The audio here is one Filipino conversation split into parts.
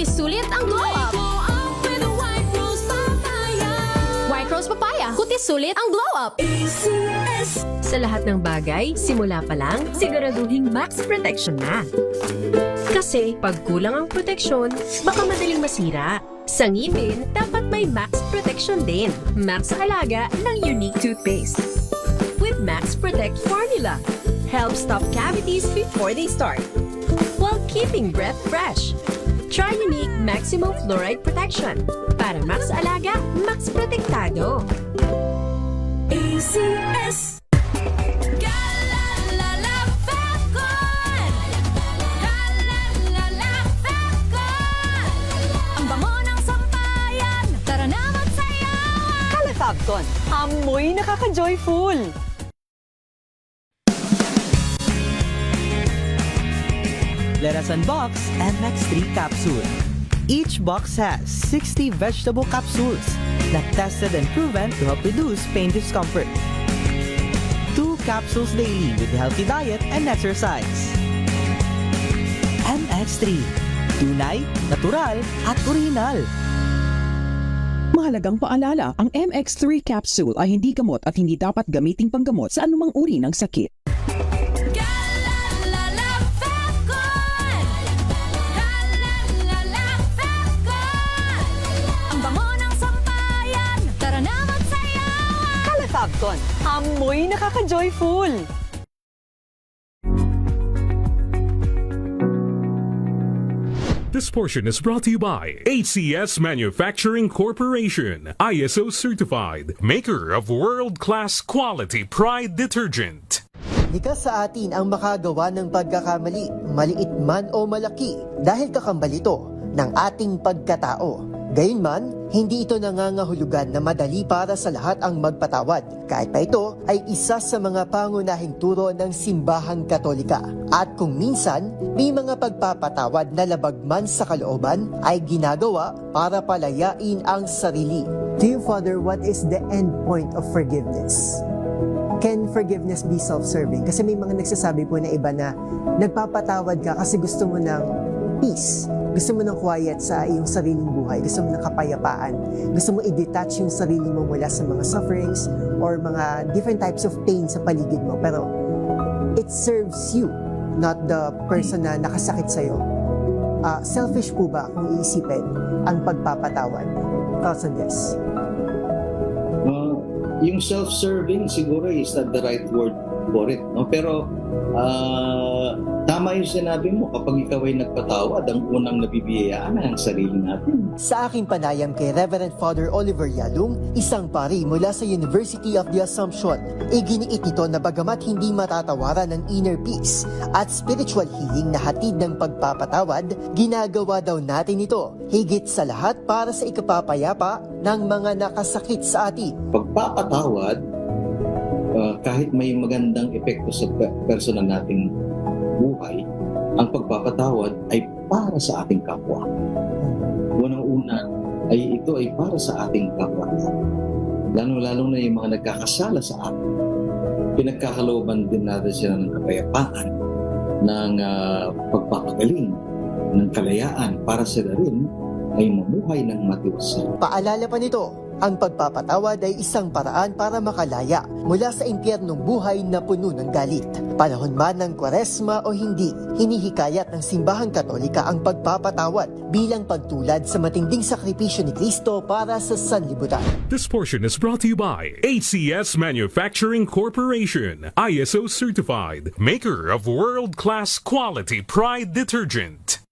kutis sulit ang glow up. White Rose Papaya, kutis sulit ang glow up. Sa lahat ng bagay, simula pa lang, siguraduhing max protection na. Kasi pag kulang ang proteksyon, baka madaling masira. Sa ngipin, dapat may max protection din. Max Alaga ng Unique Toothpaste. With Max Protect Formula. Help stop cavities before they start. While keeping breath fresh. Try Unique Maximum Fluoride Protection. Para Max Alaga, Max Protektado. ACS. Fabcon, amoy nakaka-joyful! Let us unbox MX3 capsule. Each box has 60 vegetable capsules that tested and proven to help reduce pain discomfort. 2 capsules daily with healthy diet and exercise. MX3. Tunay, natural, at original. Mahalagang paalala, ang MX3 capsule ay hindi gamot at hindi dapat gamiting panggamot sa anumang uri ng sakit. Ang bango ng sampayan, tara na magsayawan. Kala Fabcon, amoy nakaka-joyful! This portion is brought to you by ACS Manufacturing Corporation, ISO certified, maker of world-class quality Pride detergent. Likas sa atin ang makagawa ng pagkakamali, maliit man o malaki, dahil kakambal ito ng ating pagkatao. Gayunman, hindi ito nangangahulugan na madali para sa lahat ang magpatawad, kahit pa ito ay isa sa mga pangunahing turo ng simbahang Katolika. At kung minsan, may mga pagpapatawad na labag man sa kalooban ay ginagawa para palayain ang sarili. To you, Father, what is the end point of forgiveness? Can forgiveness be self-serving? Kasi may mga nagsasabi po na iba na nagpapatawad ka kasi gusto mo ng peace. Gusto mo ng quiet sa iyong sariling buhay. Gusto mo ng kapayapaan. Gusto mo i-detach yung sarili mo mula sa mga sufferings or mga different types of pain sa paligid mo. Pero it serves you, not the person na nakasakit sa'yo. Selfish po ba kung iisipin ang pagpapatawad? Thoughts on this? Yung self-serving siguro is not the right word for it. No? Pero tama yung sinabi mo, kapag ikaw ay nagpatawad, ang unang nabibiyayaan ang sarili natin. Sa aking panayam kay Reverend Father Oliver Yalung, isang pari mula sa University of the Assumption, iginiit ito na bagamat hindi matatawaran ng inner peace at spiritual healing na hatid ng pagpapatawad, ginagawa daw natin ito higit sa lahat para sa ikapapayapa ng mga nakasakit sa atin. Pagpapatawad, kahit may magandang epekto sa personal nating buhay, ang pagpapatawad ay para sa ating kapwa. Unang-una ay ito ay para sa ating kapwa. Lalo-lalo na yung mga nagkakasala sa atin. Pinagkakalooban din natin sila ng kapayapaan, ng pagpapagaling, ng kalayaan para sila rin ay mamuhay ng matiwasay. Paalala pa nito, ang pagpapatawad ay isang paraan para makalaya mula sa impyernong buhay na puno ng galit. Panahon man ng Kwaresma o hindi, hinihikayat ng Simbahang Katolika ang pagpapatawad bilang pagtulad sa matinding sakripisyo ni Kristo para sa sanlibutan. This portion is brought to you by ACS Manufacturing Corporation, ISO certified, maker of world-class quality Pride detergent.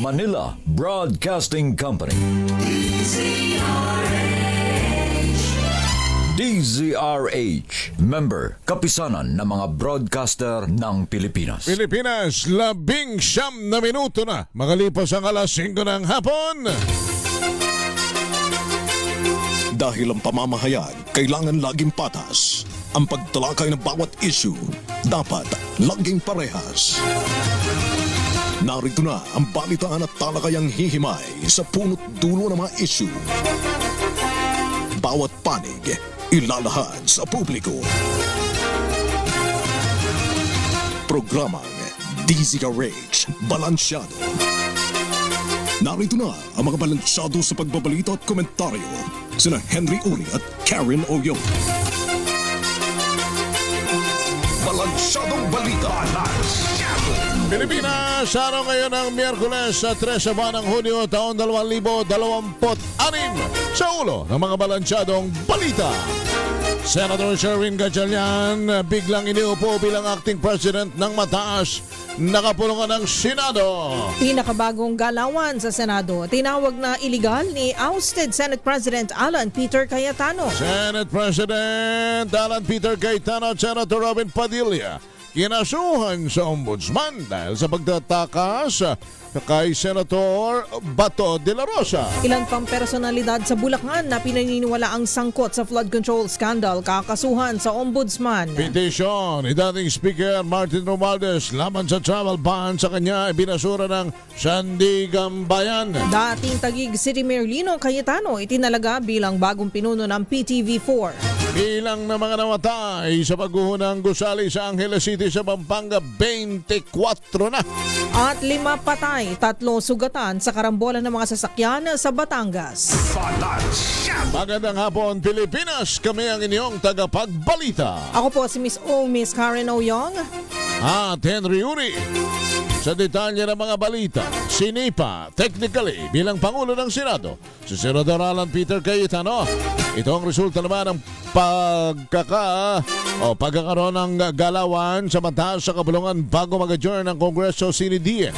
Manila Broadcasting Company. DZRH. Member, kapisanan ng mga broadcaster ng Pilipinas. Pilipinas, 19 na minuto na makalipas ang alas 5 ng hapon. Dahil ang pamamahayag kailangan laging patas. Ang pagtalakay ng bawat issue dapat laging parehas. Narito na ang balitaan at talakayang hihimay sa punot dulo ng mga issue. bawat panig, ilalahad sa publiko. Programang DZRH Balansyado. Narito na ang mga balansyado sa pagbabalita at komentaryo sina Henry Uri at Karen Oyong. Balansyadong Balita. Pilipinas, araw ngayon ng Miyerkules sa 13 buwan ng Hunyo taon 2026 sa ulo ng mga balansyadong balita. Senator Sherwin Gatchalian biglang iniupo bilang acting president ng mataas na kapulungan ng Senado. Pinakabagong galawan sa Senado, tinawag na iligal ni ousted Senate President Alan Peter Cayetano. Senate President Alan Peter Cayetano at Senator Robin Padilla kinasuhan sa ombudsman dahil sa pagtatakas kay Senator Bato de la Rosa. Ilan pang personalidad sa Bulacan na pinaniniwala ang sangkot sa flood control scandal kakasuhan sa ombudsman. Petisyon ni dating Speaker Martin Romualdez laban sa travel ban sa kanya ay binasura ng Sandigan Bayan. Dating Taguig City Mayor Lino Cayetano itinalaga bilang bagong pinuno ng PTV4. Bilang ng mga namatay sa pagguhunang gusali sa Angeles City sa Pampanga, 24 na. At 5 patay, 3 sugatan sa karambolan ng mga sasakyan sa Batangas. Magandang hapon, Pilipinas. Kami ang inyong tagapagbalita. Ako po si Miss Karen Oyong. At Henry Uri. Sa detalye ng mga balita, sinipa technically bilang Pangulo ng Senado si Senador Alan Peter Cayetano. Ito ang resulta naman ng pagkakaroon ng galawan sa mataas sa kabulungan bago mag-adjourn ng Kongreso sinidie.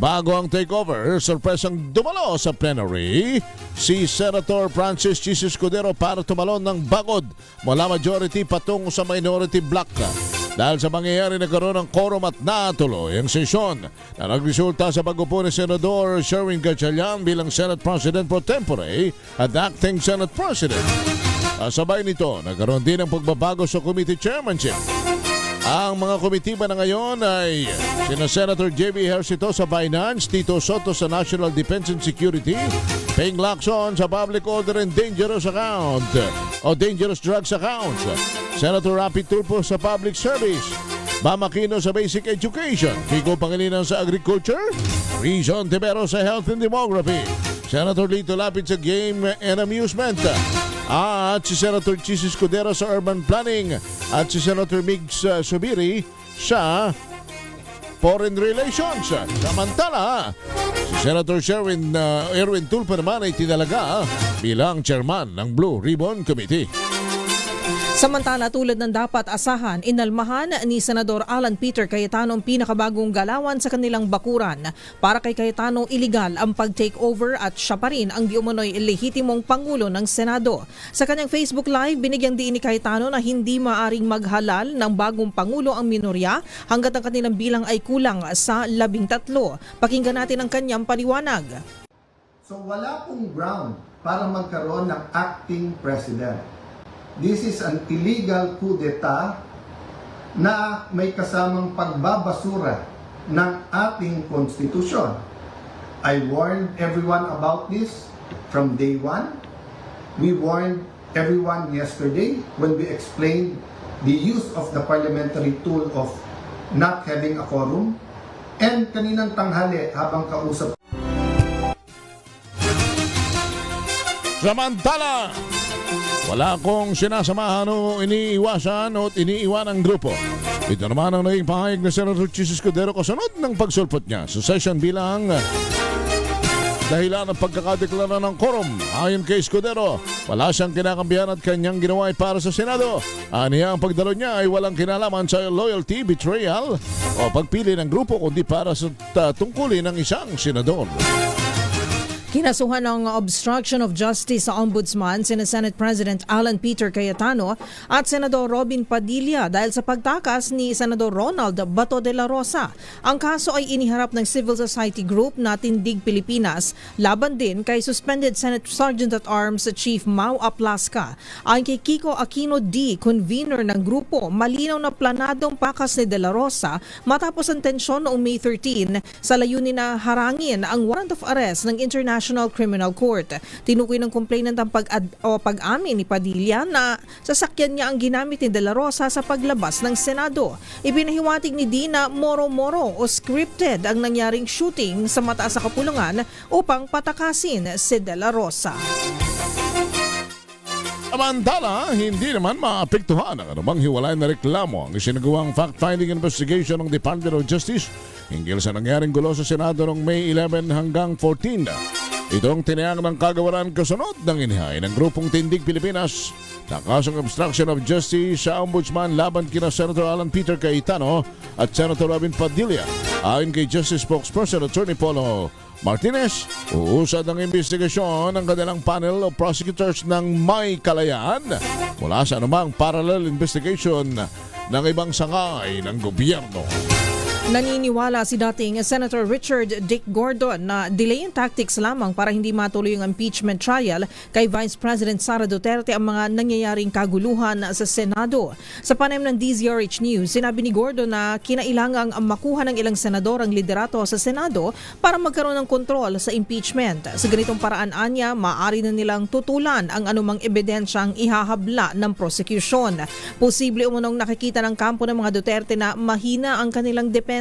Bago ang takeover, sorpresang dumalo sa plenary si Senator Francis Chis Escudero para tumalon ng bagod mula majority patungo sa minority bloc. Dahil sa mangyayari nagkaroon ng quorum at natuloy ang sesyon na nagresulta sa pag-upo ni Senador Sherwin Gatchalian bilang Senate President pro tempore at acting Senate President. Kasabay nito, nagkaroon din ng pagbabago sa committee chairmanship. Ang mga komitiba na ngayon ay sina Senator J.B. Ejercito sa Finance, Tito Soto sa National Defense and Security, Ping Lacson sa Public Order and Dangerous Account o Dangerous Drugs Account, Senator Rapi Tulfo sa Public Service, Bam Aquino sa Basic Education, Kiko Pangilinan sa Agriculture, Rizon Tibero sa Health and Demography, Senator Lito Lapid sa Game and Amusement, at si Senator Chis Escudero sa Urban Planning at si Senator Migs Subiri sa Foreign Relations. Samantala, si Senator Erwin Tulfo naman ay tinalaga bilang chairman ng Blue Ribbon Committee. Samantala, tulad ng dapat asahan, inalmahan ni Senador Alan Peter Cayetano ang pinakabagong galawan sa kanilang bakuran. Para kay Cayetano, iligal ang pag-takeover at siya pa rin ang di umano'y lehitimong Pangulo ng Senado. Sa kanyang Facebook Live, binigyang diin ni Cayetano na hindi maaring maghalal ng bagong Pangulo ang minorya hanggat ang kanilang bilang ay kulang sa 13. Pakinggan natin ang kanyang paliwanag. So wala pong ground para magkaroon ng acting president. This is an illegal coup d'etat na may kasamang pagbabasura ng ating konstitusyon. I warned everyone about this from day one. We warned everyone yesterday when we explained the use of the parliamentary tool of not having a quorum. And kaninang tanghali habang kausap. Samantala, wala akong sinasamahan o iniiwasan o iniiwan ang grupo. Ito naman ang naging pahayag ni Senator Chis Escudero kasunod ng pagsulpot niya sa session bilang dahilan ng pagkakadeklara ng quorum. Ayon kay Escudero, wala siyang kinakambihan at kanyang ginawa ay para sa Senado. Aniya ang pagdalo niya ay walang kinalaman sa loyalty, betrayal o pagpili ng grupo kundi para sa tungkulin ng isang senador. Kinasuhan ng obstruction of justice sa Ombudsman sina Senate President Alan Peter Cayetano at Senador Robin Padilla dahil sa pagtakas ni Senador Ronald Bato de la Rosa. Ang kaso ay iniharap ng civil society group na Tindig Pilipinas laban din kay suspended Senate Sergeant at Arms Chief Mau Aplasca. Ayon kay Kiko Aquino D, convener ng grupo, malinaw na planadong pakas ni de la Rosa matapos ang tensyon noong May 13 sa layunin na harangin ang warrant of arrest ng International National Criminal Court. Tinukoy ng complainant ang pag-amin ni Padilla na sasakyan niya ang ginamit ni De La Rosa sa paglabas ng Senado. Ipinahiwatig ni Dina moro-moro o scripted ang nangyaring shooting sa mataas na kapulungan upang patakasin si De La Rosa. Samantala, hindi naman maapektuhan ang anumang hiwalay na reklamo ang isinagawang fact-finding investigation ng Department of Justice hinggil sa nangyaring gulo sa Senado noong May 11 hanggang 14. Itong tinayang ng kagawaran kasunod ng inihay ng Grupong Tindig Pilipinas na kasong obstruction of justice sa ombudsman laban kina Senator Alan Peter Cayetano at Senator Robin Padilla. Ayon kay Justice Spokesperson Attorney Polo Martinez, uusad ang investigasyon ng kanilang panel of prosecutors ng may kalayaan mula sa anumang parallel investigation ng ibang sangay ng gobyerno. Naniniwala si dating Senator Richard Dick Gordon na delaying tactics lamang para hindi matuloy ang impeachment trial kay Vice President Sara Duterte ang mga nangyayaring kaguluhan sa Senado. Sa panayam ng DZRH News, sinabi ni Gordon na kinailangang makuha ng ilang senador ang liderato sa Senado para magkaroon ng kontrol sa impeachment. Sa ganitong paraan anya, maaari na nilang tutulan ang anumang ebidensyang ihahabla ng prosecution. Posible umunong nakikita ng kampo ng mga Duterte na mahina ang kanilang depensa.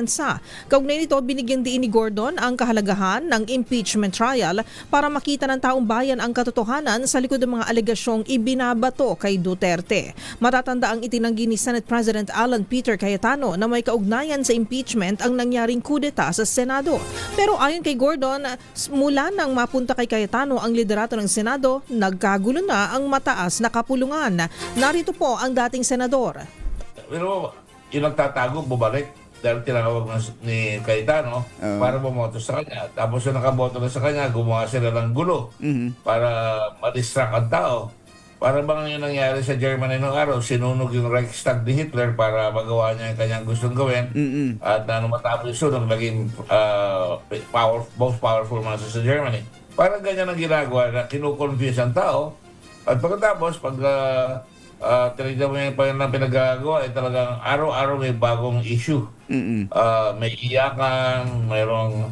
Kaugnay nito, binigyan din ni Gordon ang kahalagahan ng impeachment trial para makita ng taong bayan ang katotohanan sa likod ng mga alegasyong ibinabato kay Duterte. Matatanda ang itinanggi ni Senate President Alan Peter Cayetano na may kaugnayan sa impeachment ang nangyaring kudeta sa Senado. Pero ayon kay Gordon, mula nang mapunta kay Cayetano ang liderato ng Senado, nagkagulo na ang mataas na kapulungan. Narito po ang dating senador. Pero yung nagtatago, bumalik. Dahil tinakawag ni Cayetano para bumoto sa kanya. Tapos yung nakaboto na sa kanya, gumawa sila ng gulo para ma-distract ang tao. Para bang yung nangyari sa Germany noong araw, sinunog yung Reichstag ni Hitler para magawa niya yung kanyang gustong gawin. At matapos yung sunog, naging most powerful man sa Germany. Parang ganyan ang ginagawa na kinukonfuse ang tao. At pagkatapos, pag tinignan mo yung pinagagawa, talagang araw-araw may bagong issue. May iyakan, mayroong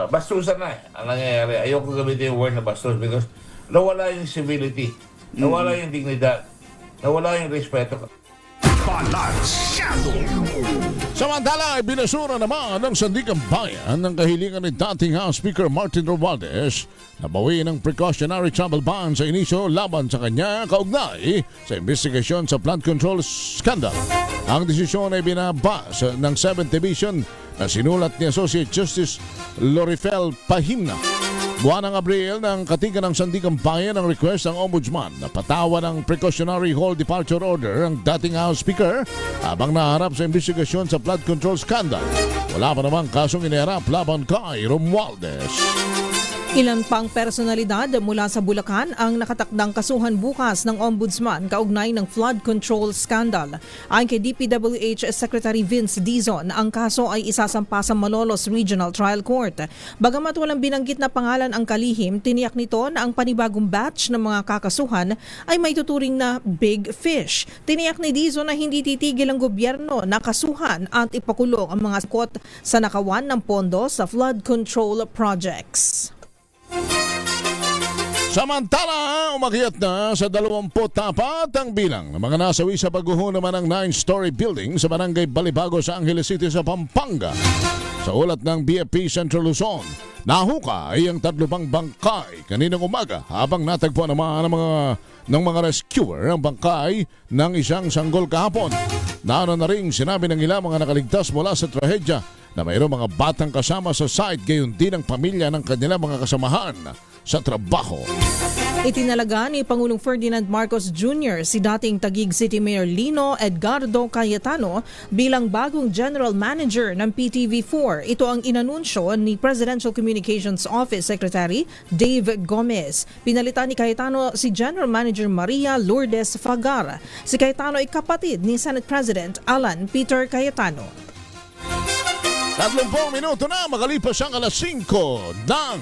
bastusan na ang nangyayari. Ayoko gamitin yung word na bastos because nawala yung civility, nawala yung dignidad, nawala yung respeto. Samantala ay binasura naman ng Sandigan Bayan ng kahilingan ni dating House Speaker Martin Romualdez na bawiin ng precautionary travel ban sa inisyo laban sa kanya kaugnay sa investigasyon sa flood control scandal. Ang desisyon ay binabas ng 7th Division na sinulat ni Associate Justice Lorifel Pahimna. Buwan ng Abril ng katigan ng Sandigan Bayan ang request ng Ombudsman na patawan ng precautionary hold departure order ang dating House Speaker habang naharap sa investigasyon sa flood control scandal. Wala pa namang kasong iniharap laban kay Romualdez. Ilan pang personalidad mula sa Bulacan ang nakatakdang kasuhan bukas ng Ombudsman kaugnay ng flood control scandal. Ayon kay DPWH Secretary Vince Dizon, ang kaso ay isasampa sa Malolos Regional Trial Court. Bagamat walang binanggit na pangalan ang kalihim, tiniyak nito na ang panibagong batch ng mga kakasuhan ay may tuturing na big fish. Tiniyak ni Dizon na hindi titigil ang gobyerno na kasuhan at ipakulong ang mga sakot sa nakawan ng pondo sa flood control projects. Samantala, umakyat na sa 24 ang bilang ng mga nasawi sa pagguho naman ng 9-story building sa Barangay Balibago sa Angeles City sa Pampanga. Sa ulat ng BFP Central Luzon, nahukay ang 3 pang bangkay kaninang umaga habang natagpuan naman ng mga rescuer ang bangkay ng isang sanggol kahapon. Naano na rin sinabi ng ilang mga nakaligtas mula sa trahedya na mayroong mga batang kasama sa site gayon din ang pamilya ng kanilang mga kasamahan sa trabaho. Itinalaga ni Pangulong Ferdinand Marcos Jr. si dating Taguig City Mayor Lino Edgardo Cayetano bilang bagong General Manager ng PTV4. Ito ang inanunsyo ni Presidential Communications Office Secretary Dave Gomez. Pinalitan ni Cayetano si General Manager Maria Lourdes Fagar. Si Cayetano ay kapatid ni Senate President Alan Peter Cayetano. 30 minuto na makalipas ang alas 5 ng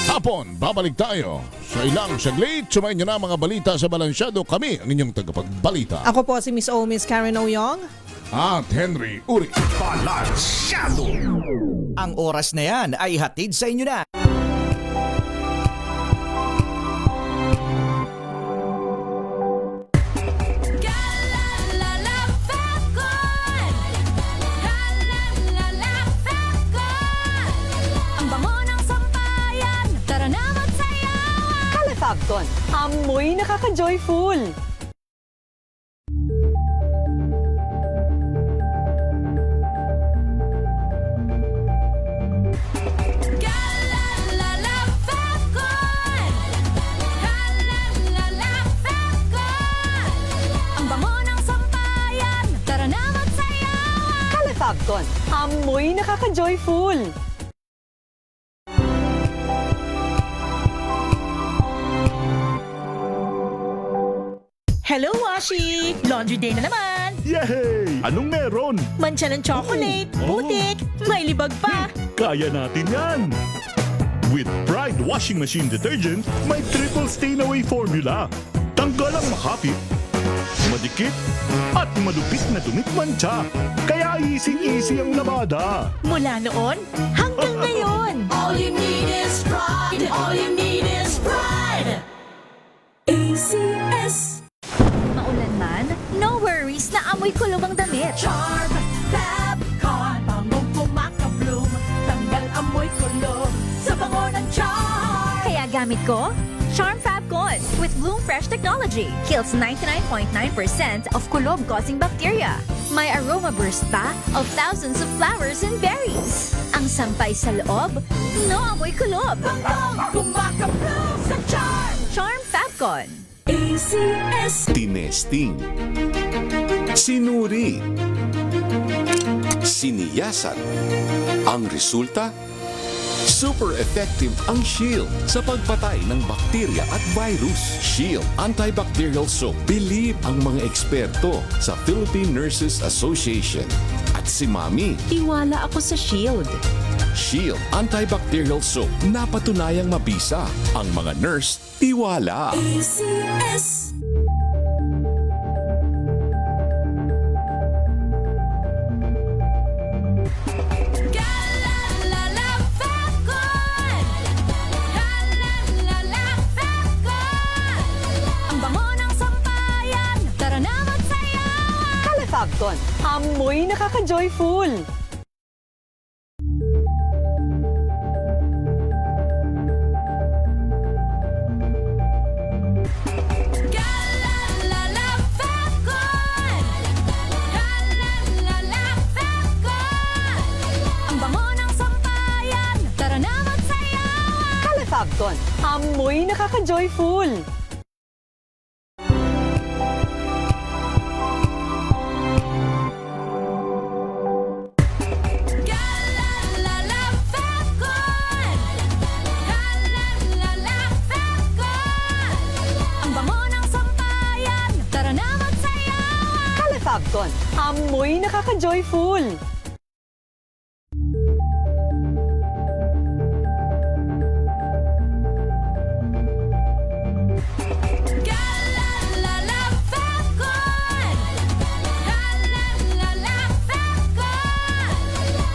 hapon. Babalik tayo sa ilang saglit. Sumayin nyo na mga balita sa Balansyado. Kami ang inyong tagapagbalita. Ako po si Miss O, Miss Karen Oyong. At Henry Uri. Balansyado. Ang oras na yan ay hatid sa inyo na Amoy nakaka-joyful. Ang bango ng sampayan, tara na magsayawan. Calefabcon, amoy nakaka-joyful. Hello, Washi! Laundry day na naman! Yay! Anong meron? Mancha ng chocolate, putik, may libag pa! Kaya natin yan! With Pride Washing Machine Detergent, may triple stain-away formula. Tanggal ang makapit, madikit, at madupit na dumit mancha. Kaya easy-easy ang labada. Mula noon hanggang ngayon! All you need is pride. All you need is pride. ACS. Maulan man, no worries na amoy kulog ang damit. Charm Fabcon. Bangong kumakabloom. Tanggal amoy kulog sa bango ng charm. Kaya gamit ko, Charm Fabcon with Bloom Fresh technology. Kills 99.9% of kulob-causing bacteria. May aroma burst pa of thousands of flowers and berries. Ang sampay sa loob, no amoy kulob. Bangong kumakabloom sa charm. Charm Fabcon. ACS. Tinesting. Sinuri. Siniyasan. Ang resulta? Super effective ang Shield sa pagpatay ng bakterya at virus. Shield Antibacterial Soap. Believe ang mga eksperto sa Philippine Nurses Association. At si Mami. Tiwala ako sa Shield. Shield Antibacterial Soap. Napatunayang mabisa. Ang mga nurse, tiwala. ACS. Ang bango ng sampayan, tara na magsayawan. Calefabcon, amoy nakaka-joyful. Ang bango ng sampayan, tara na magsayawan. Calefabcon, amoy nakaka-joyful. Ang bango ng sampayan, tara na magsayawan. Calefabcon, amoy nakaka-joyful.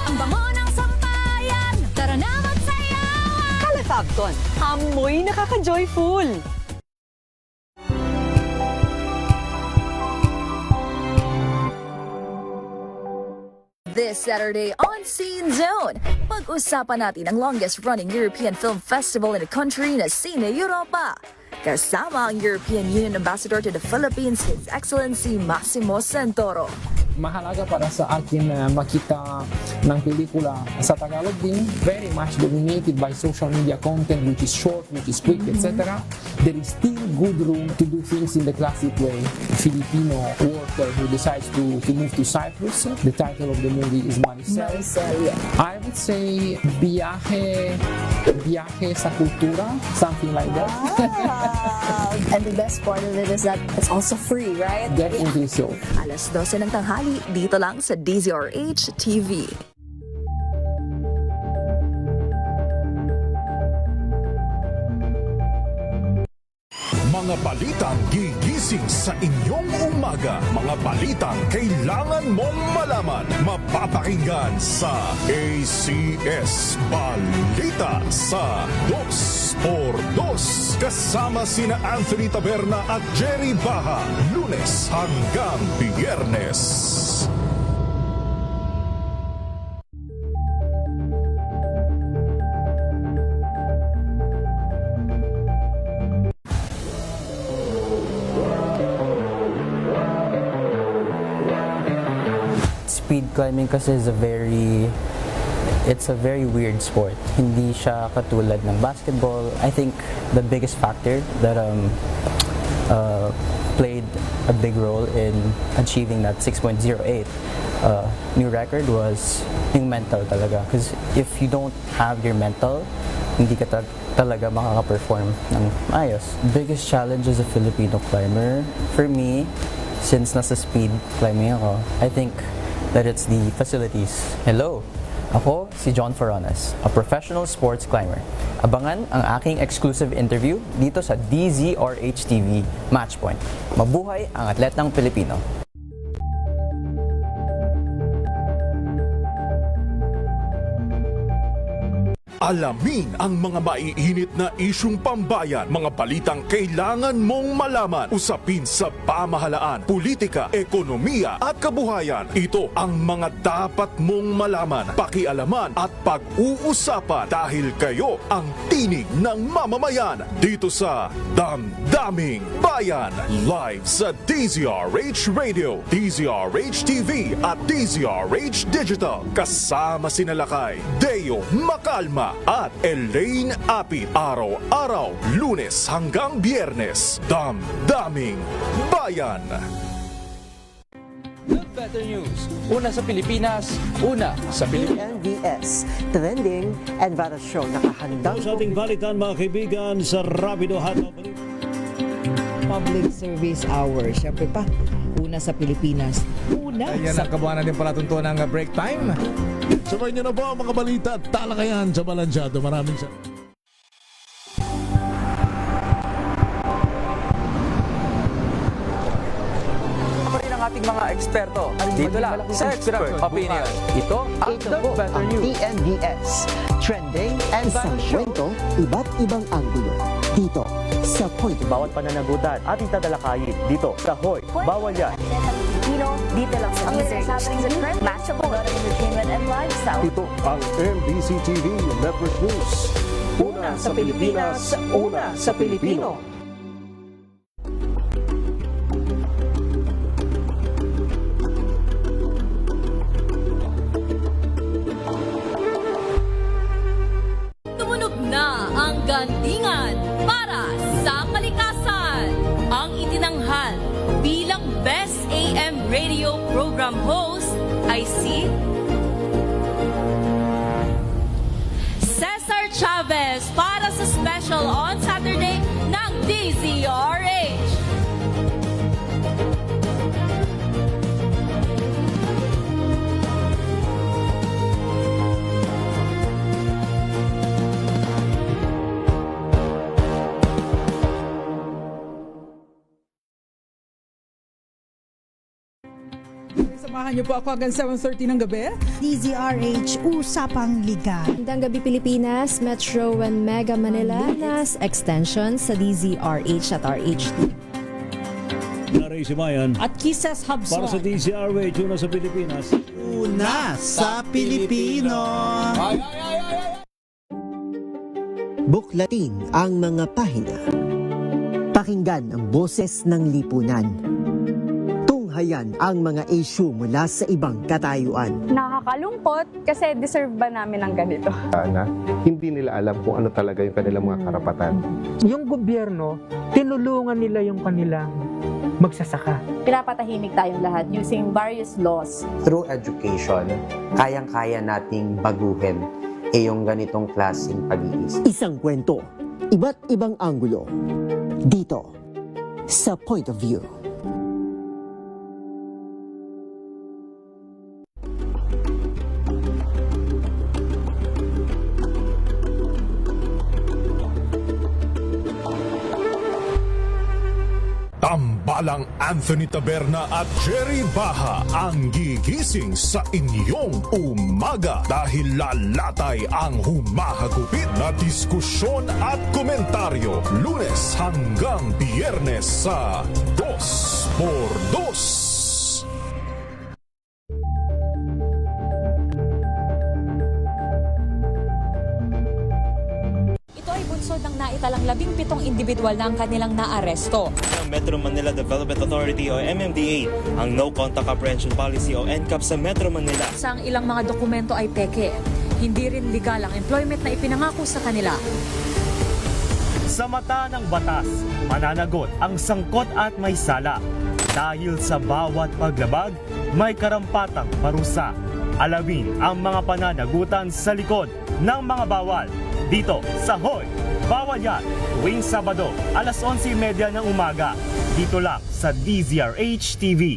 Ang bango ng sampayan, tara na magsayawan. Calefabcon, amoy nakaka-joyful. This Saturday on Scene Zone, pag-usapan natin ang longest-running European Film Festival in the country na Cine Europa. Kasama ang European Union Ambassador to the Philippines, His Excellency Massimo Santoro. Mahalaga para sa akin na makita ng pelikula sa Tagalog din, very much dominated by social media content which is short, which is quick, etc. There is still good room to do things in the classic way. Filipino worker who decides to move to Cyprus. The title of the movie is Maricel. I would say biyahe sa kultura, something like that. And the best part of it is that it's also free, right? Definitely so. Alas 12 ng tanghali, dito lang sa DZRH TV. Mga balitang gigising sa inyong umaga. Mga balitang kailangan mong malaman. Mapapakinggan sa ACS Balita sa 2x2. Kasama sina Anthony Taberna at Jerry Baha. Lunes hanggang Biyernes. speed climbing kasi is it's a very weird sport. Hindi siya katulad ng basketball. I think the biggest factor that played a big role in achieving that 6.08 new record was yung mental talaga. Because if you don't have your mental, hindi ka talaga makaka-perform ng ayos. Biggest challenge as a Filipino climber, for me, since nasa speed climbing ako, I think that it's the facilities. Hello! Ako si John Forones, a professional sports climber. Abangan ang aking exclusive interview dito sa DZRH TV Matchpoint. Mabuhay ang atletang Pilipino. Alamin ang mga maiinit na isyung pambayan, mga balitang kailangan mong malaman, usapin sa pamahalaan, politika, ekonomiya at kabuhayan. Ito ang mga dapat mong malaman, pakialaman at pag-uusapan dahil kayo ang tinig ng mamamayan dito sa Damdaming Bayan. Live sa DZRH Radio, DZRH TV at DZRH Digital. Kasama sina Lakay, Deo Macalma at Elaine Apit. Araw-araw, Lunes hanggang Biyernes. Damdaming Bayan. Better News. Una sa Pilipinas, una sa Pilipinas. NBS, Trending and Viral Show. Nakahandang sa ating balitan mga kaibigan sa Rapido Hataw. Public Service Hour. Siyempre pa, una sa Pilipinas. Una Ayan sa... ang kabuhanan din pala tuntunan ng break time. Sabay niyo na po ang mga balita at talakayan sa Balansyado. Maraming salamat. Ating mga eksperto. Dito lang sa Expert Opinion. Ito ang The Better News. TNBS, Trending and Viral Show. Iba't ibang anggulo. Dito sa Point. Bawat pananagutan ating tatalakayin dito sa Hoy. Bawal yan. Dito lang sa DZRH. Matchable entertainment and lifestyle. Ito ang MBC TV Network News. Una sa Pilipinas, una sa Pilipino. Tumunog na ang gandingan para sa kalikasan. Ang itinanghal bilang Best AM Radio Program Host ay si Cesar Chavez para sa special on Saturday ng DZRH. Samahan niyo po ako hanggang 7:30 ng gabi. DZRH Usapang Liga. Magandang gabi Pilipinas, Metro and Mega Manila, nas extension sa DZRH at RHT. Naray si Mayan. At Kisses Hubson. Para sa DZRH, una sa Pilipinas. Una sa Pilipino. Buklatin ang mga pahina. Pakinggan ang boses ng lipunan. Tunghayan ang mga issue mula sa ibang katayuan. Nakakalungkot kasi deserve ba namin ng ganito? Na hindi nila alam kung ano talaga yung kanilang mga karapatan. Yung gobyerno, tinulungan nila yung kanilang magsasaka. Pinapatahimik tayong lahat using various laws. Through education, kayang-kaya nating baguhin yung ganitong klaseng pag-iisip. Isang kwento, iba't ibang anggulo. Dito, sa Point of View. Tambalang Anthony Taberna at Jerry Baha ang gigising sa inyong umaga dahil lalatay ang humahagupit na diskusyon at komentaryo Lunes hanggang Biyernes sa 2x2. Ito ay bunsod ng samantalang 17 individual na ang kanilang naaresto. Ang Metro Manila Development Authority o MMDA ang No Contact Apprehension Policy o NCAP sa Metro Manila. Sa ang ilang mga dokumento ay peke. Hindi rin legal ang employment na ipinangako sa kanila. Sa mata ng batas, mananagot ang sangkot at may sala. Dahil sa bawat paglabag, may karampatang parusa. Alamin ang mga pananagutan sa likod ng mga bawal. Dito sa Hoy! Bawal Yan! Tuwing Sabado, alas 11:30 ng umaga. Dito lang sa DZRH TV.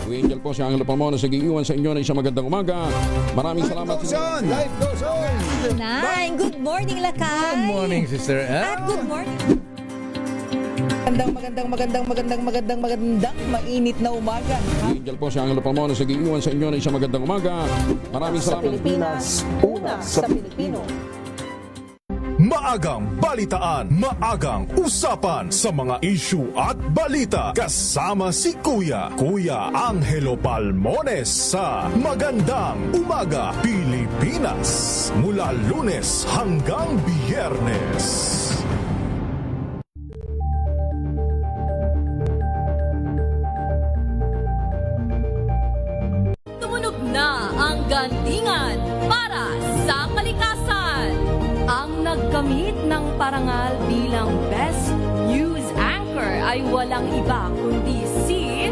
Angel po si Angelo Palmona sa giiwan sa inyo ng isang magandang umaga. Maraming salamat. Life goes on! Nine, good morning, Lakay! Good morning, Sister Ann. At good morning! Magandang mainit na umaga. Angel po si Angelo Palmona sa giiwan sa inyo ng isang magandang umaga. Maraming salamat. Sa Pilipinas, una sa Pilipino. Maagang balitaan, maagang usapan sa mga issue at balita. Kasama si Kuya Angelo Palmones sa Magandang Umaga Pilipinas. Mula Lunes hanggang Biyernes. Tumunog na ang gandingan para sa kalikasan. Ang nagkamit ng parangal bilang Best News Anchor ay walang iba kundi si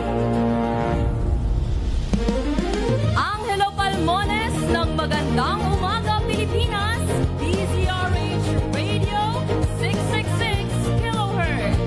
Angelo Palmones ng Magandang Umaga Pilipinas, DZRH Radio 666 kHz.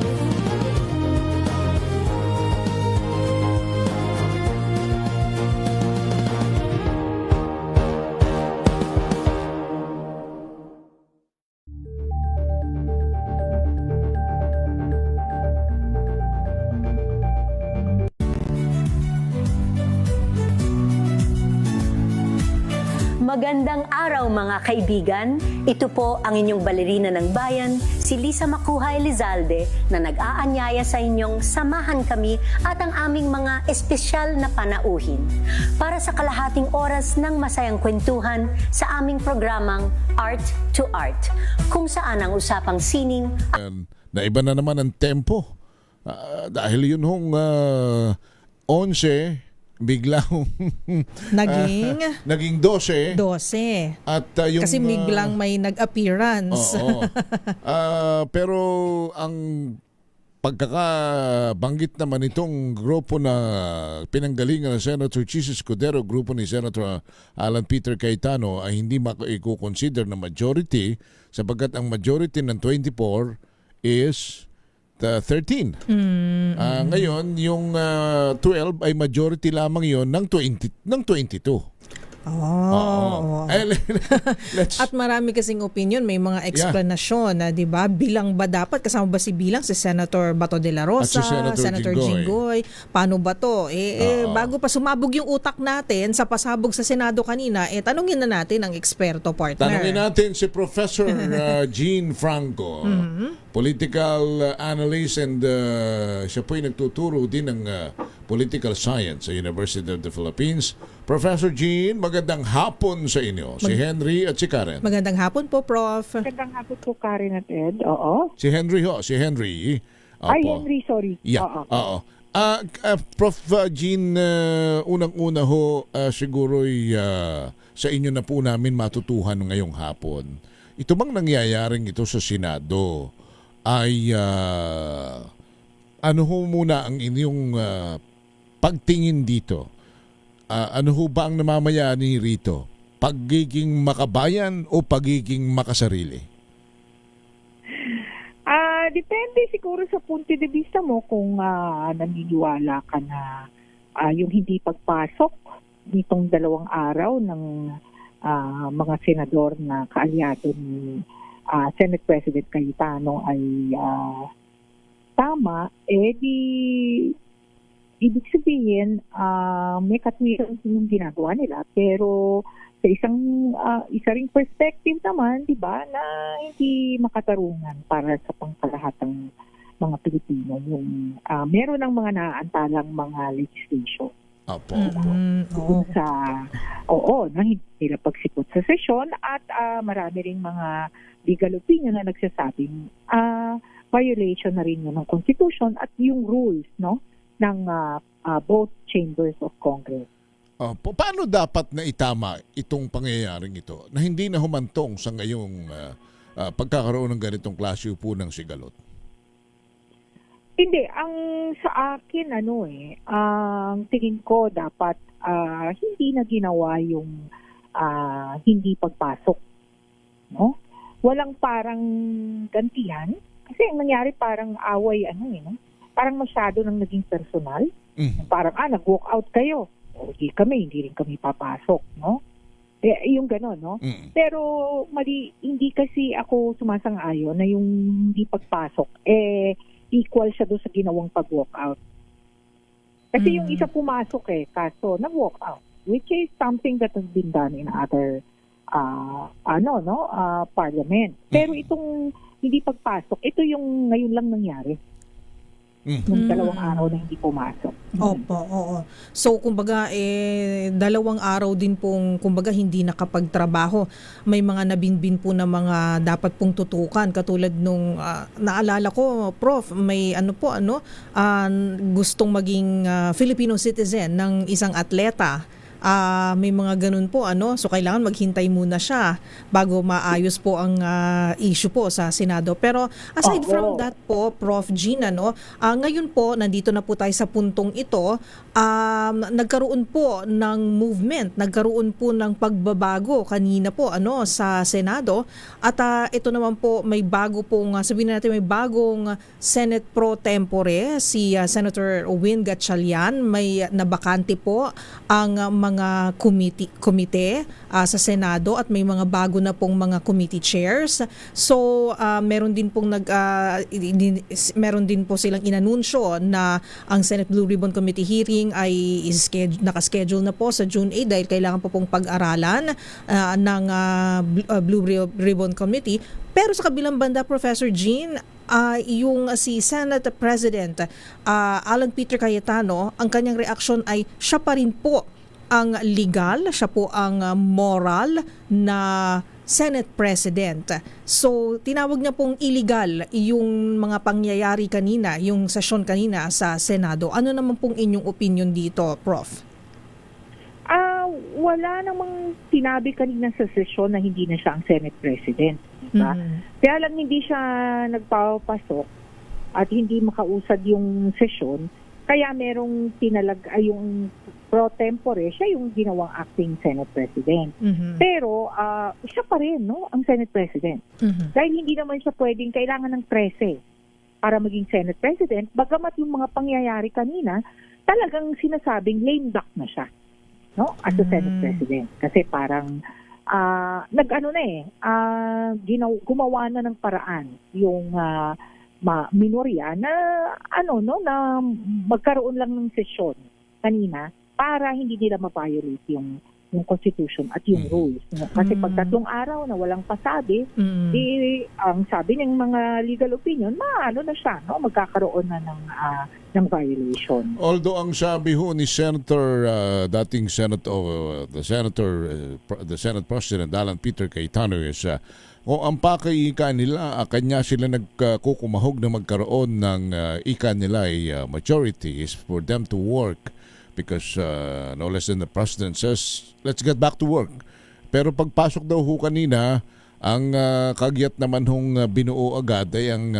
Magandang araw mga kaibigan. Ito po ang inyong balerina ng bayan, si Lisa Makuha Elizalde, na nag-aanyaya sa inyong samahan kami at ang aming mga espesyal na panauhin para sa kalahating oras ng masayang kwentuhan sa aming programang Art to Art, kung saan ang usapang sining Naiba na naman ang tempo. Dahil yun hong 11 biglang naging 12. At yung kasi biglang may nag-appearance. Oo. Pero ang pagkakabanggit naman itong grupo na pinanggalingan ng Senator Chis Escudero, grupo ni Senator Alan Peter Cayetano, ay hindi i-consider na majority sapagkat ang majority ng 24 is 13. Ngayon, yung 12 ay majority lamang yon ng 22. At marami kasing opinion, may mga explanation na, 'di ba? Bilang ba dapat, kasama ba si Bilang si Senator Bato de la Rosa, si Senator Jinggoy? Paano ba 'to? Bago pa sumabog yung utak natin sa pasabog sa Senado kanina, tanungin na natin ang eksperto partner. Tanungin natin si Professor Jean Franco, political analyst, and siya po ay nagtuturo din ng political science sa University of the Philippines. Professor Jean, magandang hapon sa inyo. Si Henry at si Karen. Magandang hapon po, Prof. Magandang hapon po, Karen at Ed. Oo. Si Henry ho, si Henry. Opo. Ay, Henry, sorry. Yeah. Oo. Prof. Jean, unang-una ho, siguro'y sa inyo na po namin matutuhan ngayong hapon. Ito bang nangyayaring ito sa Senado ay ano ho muna ang inyong pagtingin dito? Ano ho ba ang namamayani rito? Pagiging makabayan o pagiging makasarili? Depende siguro sa punto de vista mo kung naniniwala ka na yung hindi pagpasok nitong 2 araw ng mga senador na kaalyado ni Senate President Cayetano ay tama, ibig sabihin, may katwiran yung ginagawa nila. Pero sa isa ring perspective naman, di ba, na hindi makatarungan para sa pangkalahatang mga Pilipino. Yung meron ng mga naaantalang mga legislation. Opo. Na hindi nila pagsikot sa sesyon at marami ring mga legal opinion na nagsasabing violation na rin yun ng Constitution at yung rules ng both chambers of Congress. Paano dapat na itama itong pangyayaring ito na hindi na humantong sa ngayong pagkakaroon ng ganitong klase po ng sigalot? Hindi, ang sa akin ang tingin ko dapat hindi na ginawa yung hindi pagpasok, no? Walang parang gantihan kasi ang nangyari parang away parang masyado nang naging personal. Parang nag-walk out kayo. Hindi rin kami papasok, no? Yung gano'n, no? Pero mali, hindi kasi ako sumasang-ayon na yung hindi pagpasok equal siya doon sa ginawang pag-walk out. Kasi yung isa pumasok kaso nag-walk out, which is something that has been done in other parliament. Pero itong hindi pagpasok, ito yung ngayon lang nangyari. Nung 2 araw na hindi pumasok. Opo, oo. So, kumbaga, 2 araw din pong, kumbaga, hindi nakapagtrabaho. May mga nabinbin po na mga dapat pong tutukan. Katulad nung, naalala ko, Prof, may gustong maging Filipino citizen ng isang atleta. May mga ganun po, so kailangan maghintay muna siya bago maayos po ang issue po sa Senado. Pero aside from that po, Prof. Jean, ngayon po, nandito na po tayo sa puntong ito, nagkaroon po ng movement, nagkaroon po ng pagbabago kanina po sa Senado at ito naman po may bago pong, sabihin natin may bagong Senate Pro Tempore, si Senator Win Gatchalian, may nabakante po ang mga komite sa Senado at may mga bago na pong mga committee chairs. So meron din po silang inanunsyo na ang Senate Blue Ribbon Committee hearing ay nakaschedule na po sa June 8 dahil kailangan po pong pag-aralan ng Blue Ribbon Committee. Pero sa kabilang banda, Professor Jean, yung si Senate President Alan Peter Cayetano, ang kanyang reaksyon ay siya pa rin po ang legal, siya po ang moral na Senate President. So, tinawag niya pong illegal yung mga pangyayari kanina, yung sesyon kanina sa Senado. Ano naman pong inyong opinion dito, Prof? Wala namang sinabi kanina sa sesyon na hindi na siya ang Senate President. Diba? Kaya lang hindi siya nagpapasok at hindi makausad yung sesyon. Kaya merong yung pro tempore, siya yung ginawang acting Senate President. Pero siya pa rin, ang Senate President. Dahil hindi naman siya pwedeng kailangan ng 13 para maging Senate President, bagamat yung mga pangyayari kanina, talagang sinasabing lame duck na siya, as a Senate President. Kasi parang gumawa na ng paraan yung minorya na na magkaroon lang ng sesyon kanina para hindi nila ma-violate yung Constitution at yung rules. Kasi pag 3 araw na walang pasabi, ang sabi ng mga legal opinion, na siya, magkakaroon na ng violation. Although ang sabi ho ni Senator, dating the Senate President Alan Peter Cayetano is kung ang pakaiika nila, kanya sila nagkukumahog na magkaroon ng ika nila ay majority is for them to work because no less than the President says, let's get back to work. Pero pagpasok daw ho kanina, ang kagyat naman hong binuo agad ay ang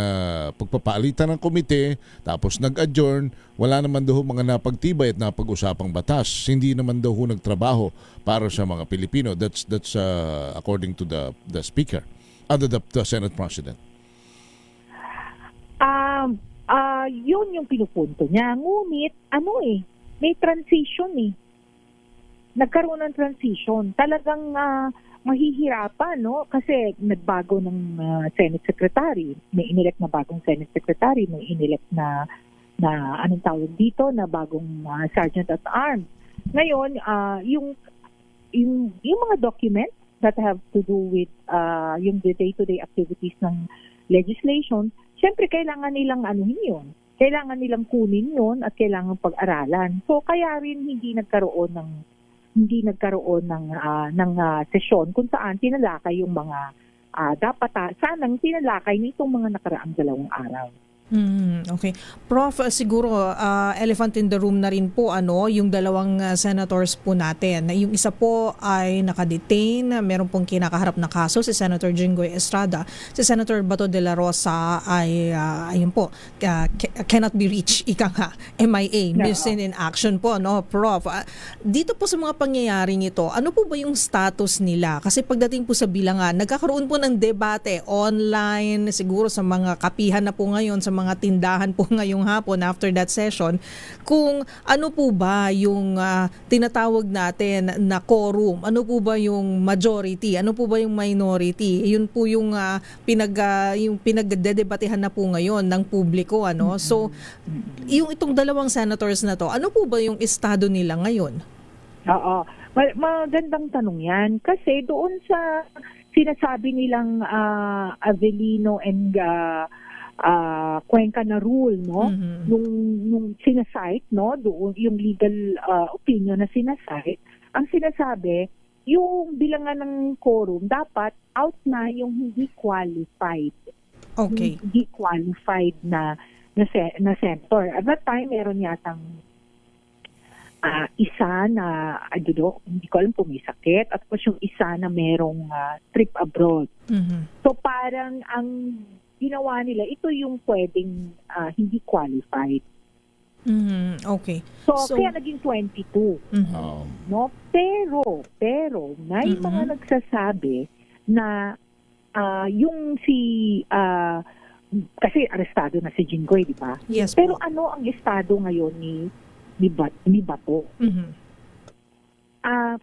pagpapalitan ng komite, tapos nag-adjourn, wala naman daw mga napagtibay at napag-usapang batas. Hindi naman daw ho nagtrabaho para sa mga Pilipino. That's according to the Speaker. The Senate President. Yun yung pinupunto niya. Ngunit, may transition Nagkaroon ng transition. Talagang mahihirapan, Kasi nagbago ng Senate Secretary. May inelect na bagong Senate Secretary. May inelect na anong tawag dito, na bagong Sergeant at Arms. Ngayon, yung mga documents that have to do with yung day-to-day activities ng legislation, syempre kailangan nilang yun, kailangan nilang kunin yon at kailangan pag-aralan. So kaya rin hindi nagkaroon ng sesyon kung saan tinalakay yung mga dapat sanang tinalakay nitong mga nakaraang 2 araw. Okay. Prof, siguro elephant in the room na rin po yung 2 senators po natin. Yung isa po ay nakadetain, meron pong kinakaharap na kaso si Senator Jinggoy Estrada. Si Senator Bato de la Rosa ay ayun po, cannot be reached, ika nga, MIA, missing in action po, no, Prof. Dito po sa mga pangyayari nito, ano po ba yung status nila? Kasi pagdating po sa bilangan, nagkakaroon po ng debate online, siguro sa mga kapihan na po ngayon, sa mga tindahan po ngayong hapon after that session, kung ano po ba yung tinatawag natin na quorum, ano po ba yung majority, ano po ba yung minority, yun po yung pinagdedebatehan na po ngayon ng publiko, So, yung itong 2 senators na to, ano po ba yung estado nila ngayon? Oo. Magandang tanong yan. Kasi doon sa sinasabi nilang Avellino and Cuenca na rule, no? Nung sinasite, no? Doon yung legal opinion na sinasite, ang sinasabi, yung bilangan ng quorum, dapat out na yung hindi qualified. Okay. Hindi qualified na senator. At that time, meron yatang isa na, hindi ko alam kung may sakit, at tapos yung isa na merong trip abroad. So parang ang ginawa nila, ito yung pwedeng hindi qualified. Okay. So kaya naging 22. No? Pero may mga nagsasabi na yung kasi arestado na si Jinggoy, di ba? Yes. Pero ano ang estado ngayon ni Bato?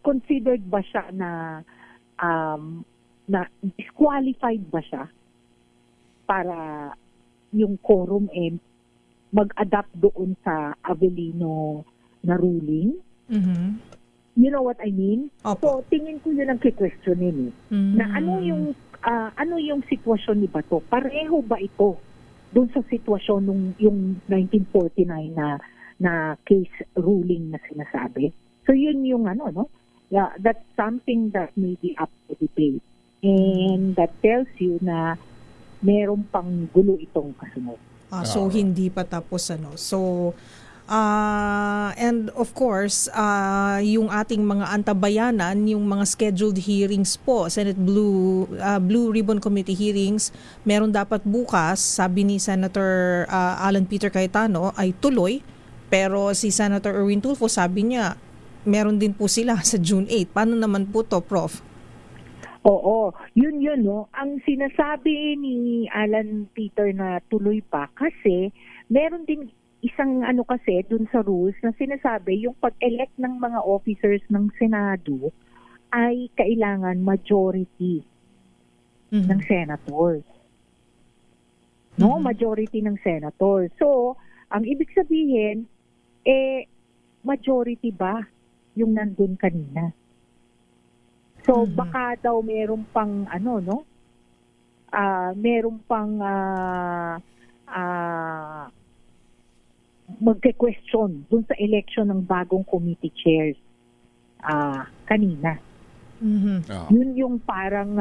Considered ba siya na disqualified ba siya para yung quorum mag-adapt doon sa Avellino na ruling? You know what I mean? So tingin ko yun ang kikwestiyonin na ano yung sitwasyon ni Bato? Pareho ba ito doon sa sitwasyon nung yung 1949 na case ruling na sinasabi? So yun yung that's something that may be up to debate. And that tells you na meron pang gulo itong kasunod. So hindi pa tapos So and of course, yung ating mga antabayanan, yung mga scheduled hearings po, Senate Blue Ribbon Committee hearings, meron dapat bukas, sabi ni Senator Alan Peter Cayetano, ay tuloy. Pero si Senator Erwin Tulfo, sabi niya, meron din po sila sa June 8. Paano naman po to, Prof? Oo, yun, no? Ang sinasabi ni Alan Peter na tuloy pa kasi meron din isang kasi dun sa rules na sinasabi yung pag-elect ng mga officers ng Senado ay kailangan majority ng senators. No, majority ng senators. So, ang ibig sabihin majority ba yung nandun kanina? So baka daw meron pang meron pang magke-question dun sa election ng bagong committee chairs kanina. Yun yung parang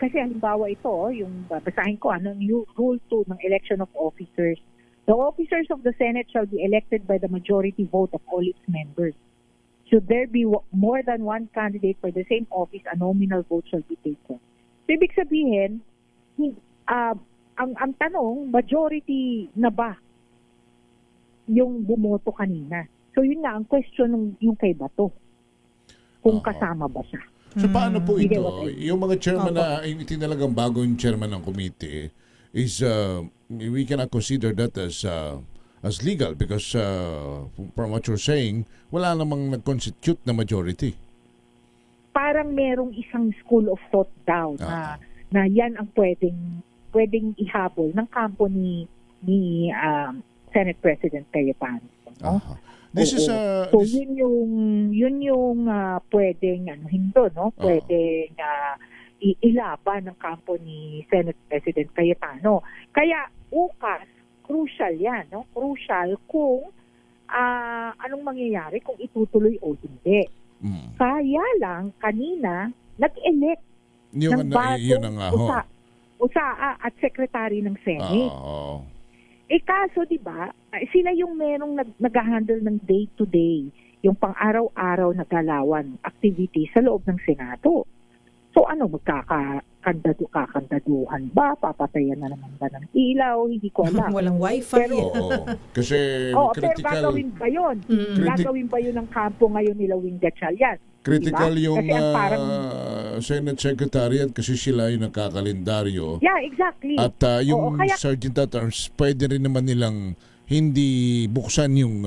kasi halimbawa ito, yung basahin ko, yung Rule 2 ng election of officers. The officers of the Senate shall be elected by the majority vote of all its members. Should there be more than one candidate for the same office, a nominal vote shall be taken. So, ibig sabihin, ang tanong, majority na ba yung bumoto kanina? So, yun nga, ang question yung kay Bato. Kung kasama ba siya. So, paano po ito? Yung mga chairman na itinalagang bagong chairman ng committee is, we cannot consider that as legal because from what you're saying, wala namang nag-constitute na majority. Parang merong isang school of thought daw na yan ang pwedeng ihabol ng kampo ni Senate President Cayetano. So yun yung pwedeng pwedeng ilaban ng kampo ni Senate President Cayetano. Kaya ukas crucial yan, no? Crucial kung anong mangyayari kung itutuloy o hindi. Kaya lang, kanina, nag-elect ng bagong USAA at Secretary ng Senate. Kaso, di ba, sila yung merong nag-handle ng day-to-day, yung pang-araw-araw na galawan, activity sa loob ng Senado. So ano, kakandaduhan ba? Papatayan na naman ba ng ilaw? Hindi ko alam. Walang wifi. Pero, kasi pero gagawin ba yun? Gagawin ba yun ng kampo ngayon nila Wing Gatchalian? Critical diba? yung parang, Senate Secretariat kasi sila yung nakakalendaryo. Yeah, exactly. At yung Sergeant at Arms, pwede rin naman nilang hindi buksan yung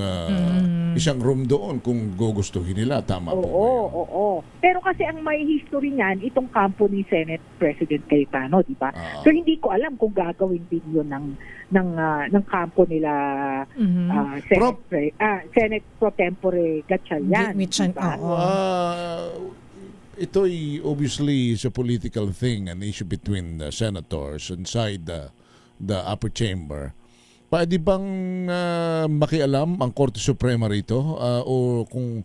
isang room doon kung gugustuhin nila. Tama po. Oo. Pero kasi ang may history niyan, itong kampo ni Senate President Cayetano, di ba? So hindi ko alam kung gagawin din yun ng kampo nila Senate Pro Tempore Gatchalian. Diba? Ito'y obviously is a political thing, an issue between the senators inside the upper chamber. Pwede bang makialam ang Korte Suprema rito? O kung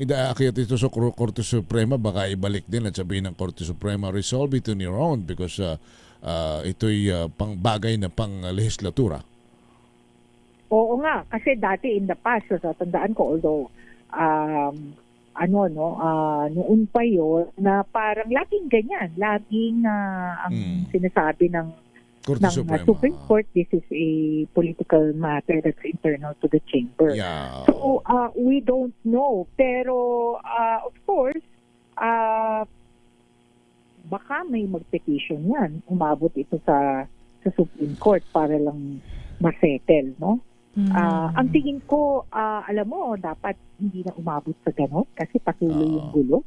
idaakyat ito sa Korte Suprema, baka ibalik din at sabihin ng Korte Suprema, resolve it on your own because ito'y pang bagay na pang legislatura. Oo nga, kasi dati in the past, tandaan ko, although noon pa yun, na parang laging ganyan, laging ang sinasabi ng Supreme Court, this is a political matter that's internal to the chamber. Yeah. So, we don't know. Pero, of course, baka may mag-petition yan. Umabot ito sa Supreme Court para lang masettle, no? Ang tingin ko, alam mo, dapat hindi na umabot sa ganon kasi patuloy yung gulo.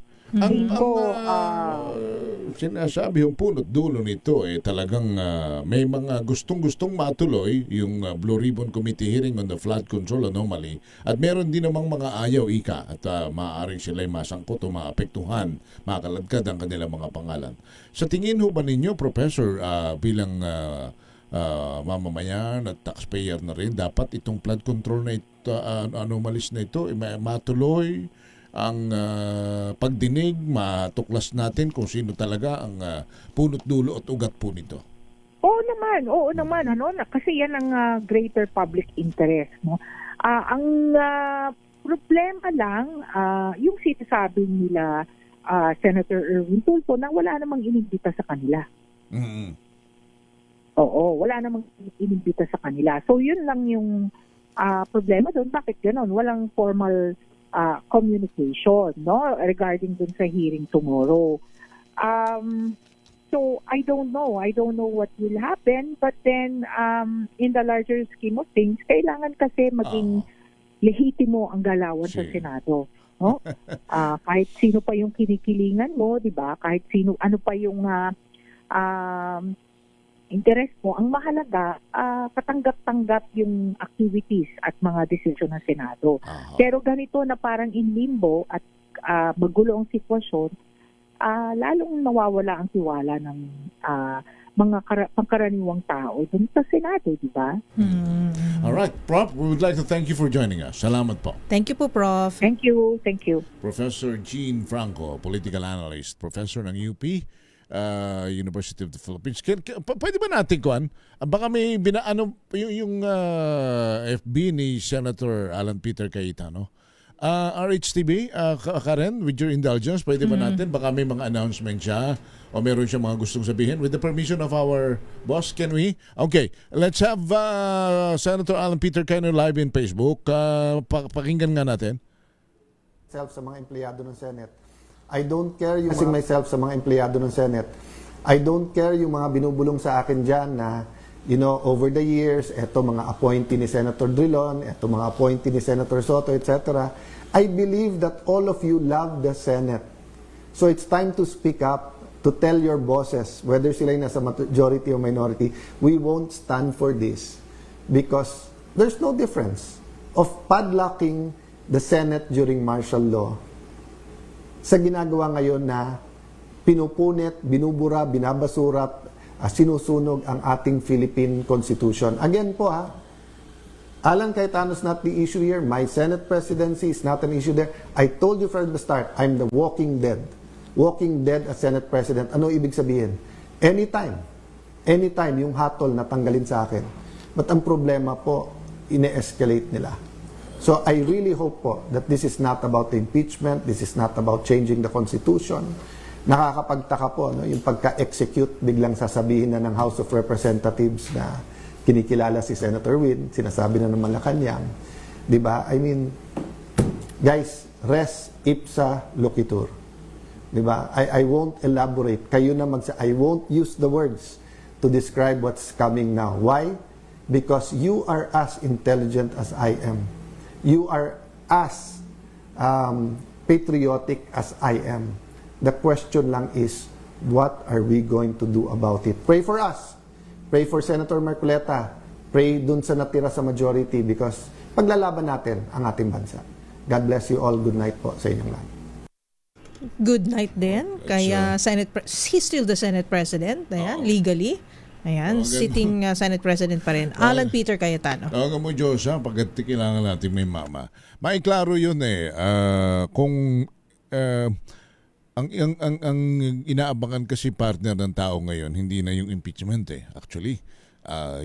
Sinasabi yung punot dulo nito talagang may mga gustong-gustong matuloy yung Blue Ribbon Committee hearing on the flood control anomaly at meron din namang mga ayaw at maaaring sila'y masangkot o maapektuhan, makaladkad ang kanilang mga pangalan. Sa tingin ho ba ninyo, Professor, bilang mamamayan at taxpayer na rin, dapat itong flood control na ito, anomalies na ito matuloy ang pagdinig, matuklas natin kung sino talaga ang punot dulo at ugat po nito? Oo naman, kasi yan ang greater public interest, no? Ang problema lang, yung sinasabi nila Senator Erwin Tulfo na wala namang inimbita sa kanila. Oo, wala namang inimbita sa kanila. So yun lang yung problema doon. Bakit gano'n? Walang formal communication, no, regarding dun sa hearing tomorrow. So I don't know what will happen, but then in the larger scheme of things, kailangan kasi maging lehitimo ang galawan sa Senado, no? Kahit sino pa yung kinikilingan mo, di ba? Kahit sino, ano pa yung interest mo, ang mahalaga, katanggap-tanggap yung activities at mga desisyon ng Senado. Pero ganito na parang in limbo at magulo ang sitwasyon, lalong nawawala ang tiwala ng mga pangkaraniwang tao dun sa Senado, di ba? Alright, Prof, we would like to thank you for joining us. Salamat po. Thank you po, Prof. Thank you. Professor Jean Franco, political analyst, professor ng UP, University of the Philippines. Pwede ba natin kuan? Baka may yung FB ni Senator Alan Peter Cayetano. RHTB, Karen, with your indulgence, pwede ba natin? Baka may mga announcement siya o meron siya mga gustong sabihin. With the permission of our boss, can we? Okay, let's have Senator Alan Peter Cayetano live in Facebook. Pakinggan nga natin. Sa mga empleyado ng Senate. I don't care yung myself sa mga empleyado ng Senate. I don't care yung mga binubulong sa akin dyan na, over the years, eto mga appointee ni Senator Drilon, eto mga appointee ni Senator Soto, etc. I believe that all of you love the Senate. So it's time to speak up, to tell your bosses, whether sila yung nasa majority or minority, we won't stand for this because there's no difference of padlocking the Senate during martial law sa ginagawa ngayon na pinupunit, binubura, binabasura, sinusunog ang ating Philippine Constitution. Again po Alan Cayetano's not the issue here. My Senate presidency is not an issue there. I told you from the start, I'm the walking dead. Walking dead as Senate President. Ano ibig sabihin? Anytime yung hatol na tanggalin sa akin. But ang problema po, ine-escalate nila. So I really hope po that this is not about the impeachment, this is not about changing the Constitution. Nakakapagtaka po, no, yung pagka-execute, biglang sasabihin na ng House of Representatives na kinikilala si Senator Win, sinasabi na ng Malacanang. Diba? I mean, guys, res ipsa loquitur. Diba? I won't elaborate. Kayo na I won't use the words to describe what's coming now. Why? Because you are as intelligent as I am. You are as patriotic as I am. The question lang is, what are we going to do about it? Pray for us. Pray for Senator Marcoleta. Pray dun sa natira sa majority because paglalaban natin ang ating bansa. God bless you all. Good night po sa inyong lahat. Good night din. Kaya he's still the Senate President. Ayan, legally. Ayan, sitting Senate President pa rin. Alan Peter Cayetano. Tawagan mo, Diyos, ha? Pagkat kailangan natin may mama. Maiklaro yun eh. Kung ang inaabangan kasi partner ng tao ngayon, hindi na yung impeachment eh. Actually,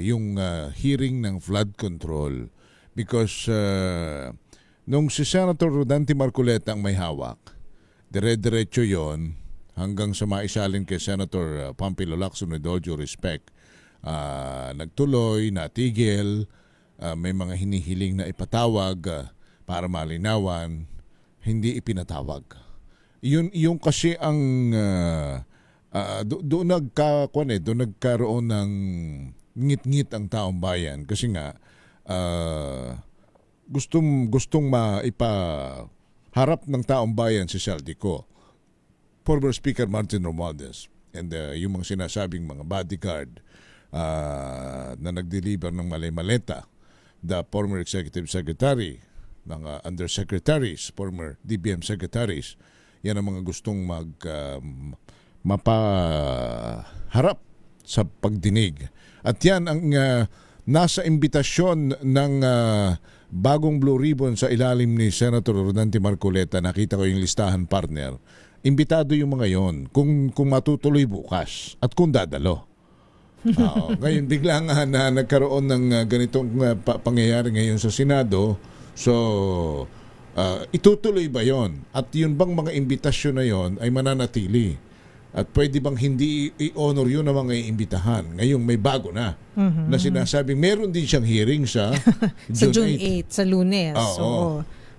yung hearing ng flood control. Because nung si Senator Rodante Marcoleta ang may hawak, dire-diretso yon hanggang sa maisalin kay Senator Pampilo Lacson with all due respect. Nagtuloy, natigil, may mga hinihiling na ipatawag para malinawan, hindi ipinatawag. Yung kasi ang doon nagkaroon ng ngit-ngit ang taong bayan kasi nga gustong maipaharap ng taong bayan si Saldico, former Speaker Martin Romualdez, and yung mga sinasabing mga bodyguard na nag-deliver ng malay-maleta, the former Executive Secretary, mga undersecretaries, former DBM secretaries, yan ang mga gustong mapaharap sa pagdinig. At yan ang nasa imbitasyon ng bagong Blue Ribbon sa ilalim ni Senator Rodante Marcoleta. Nakita ko yung listahan, partner. Imbitado yung mga yon kung matutuloy bukas at kung dadalo. Ngayon bigla nga na nagkaroon ng ganitong pangyayari ngayon sa Senado. So itutuloy ba yon? At yun bang mga imbitasyon na yon ay mananatili? At pwede bang hindi i-honor yun ng mga iimbitahan? Ngayong may bago na na sinasabing meron din siyang hearing sa June 8 sa Lunes.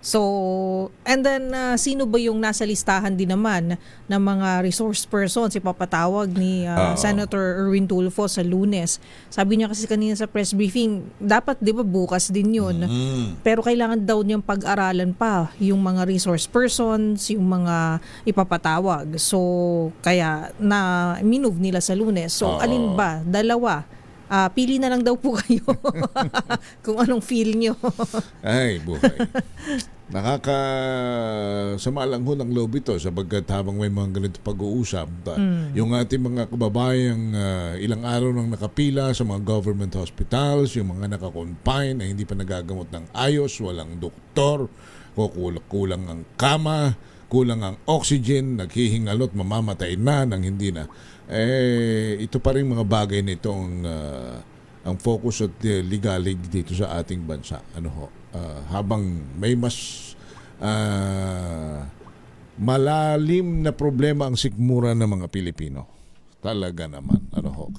So, and then sino ba yung nasa listahan din naman ng mga resource persons ipapatawag ni Senator Erwin Tulfo sa Lunes? Sabi niya kasi kanina sa press briefing, dapat 'di ba bukas din 'yun. Pero kailangan daw niyang pag-aralan pa yung mga resource persons, yung mga ipapatawag. So, kaya na minove nila sa Lunes. So, alin ba? Dalawa. Pili na lang daw po kayo kung anong feel nyo. Ay, buhay. Nakakasama lang ho ng loob ito sapagkat habang may mga ganito pag-uusap, yung ating mga kababayang ilang araw nang nakapila sa mga government hospitals, yung mga nakakonfine na hindi pa nagagamot ng ayos, walang doktor, kulang ang kama, kulang ang oxygen, naghihingalot, mamamatay na nang hindi na. Ito pa rin mga bagay nito ang focus at ligalig dito sa ating bansa. Habang may mas malalim na problema ang sikmura ng mga Pilipino. Talaga naman.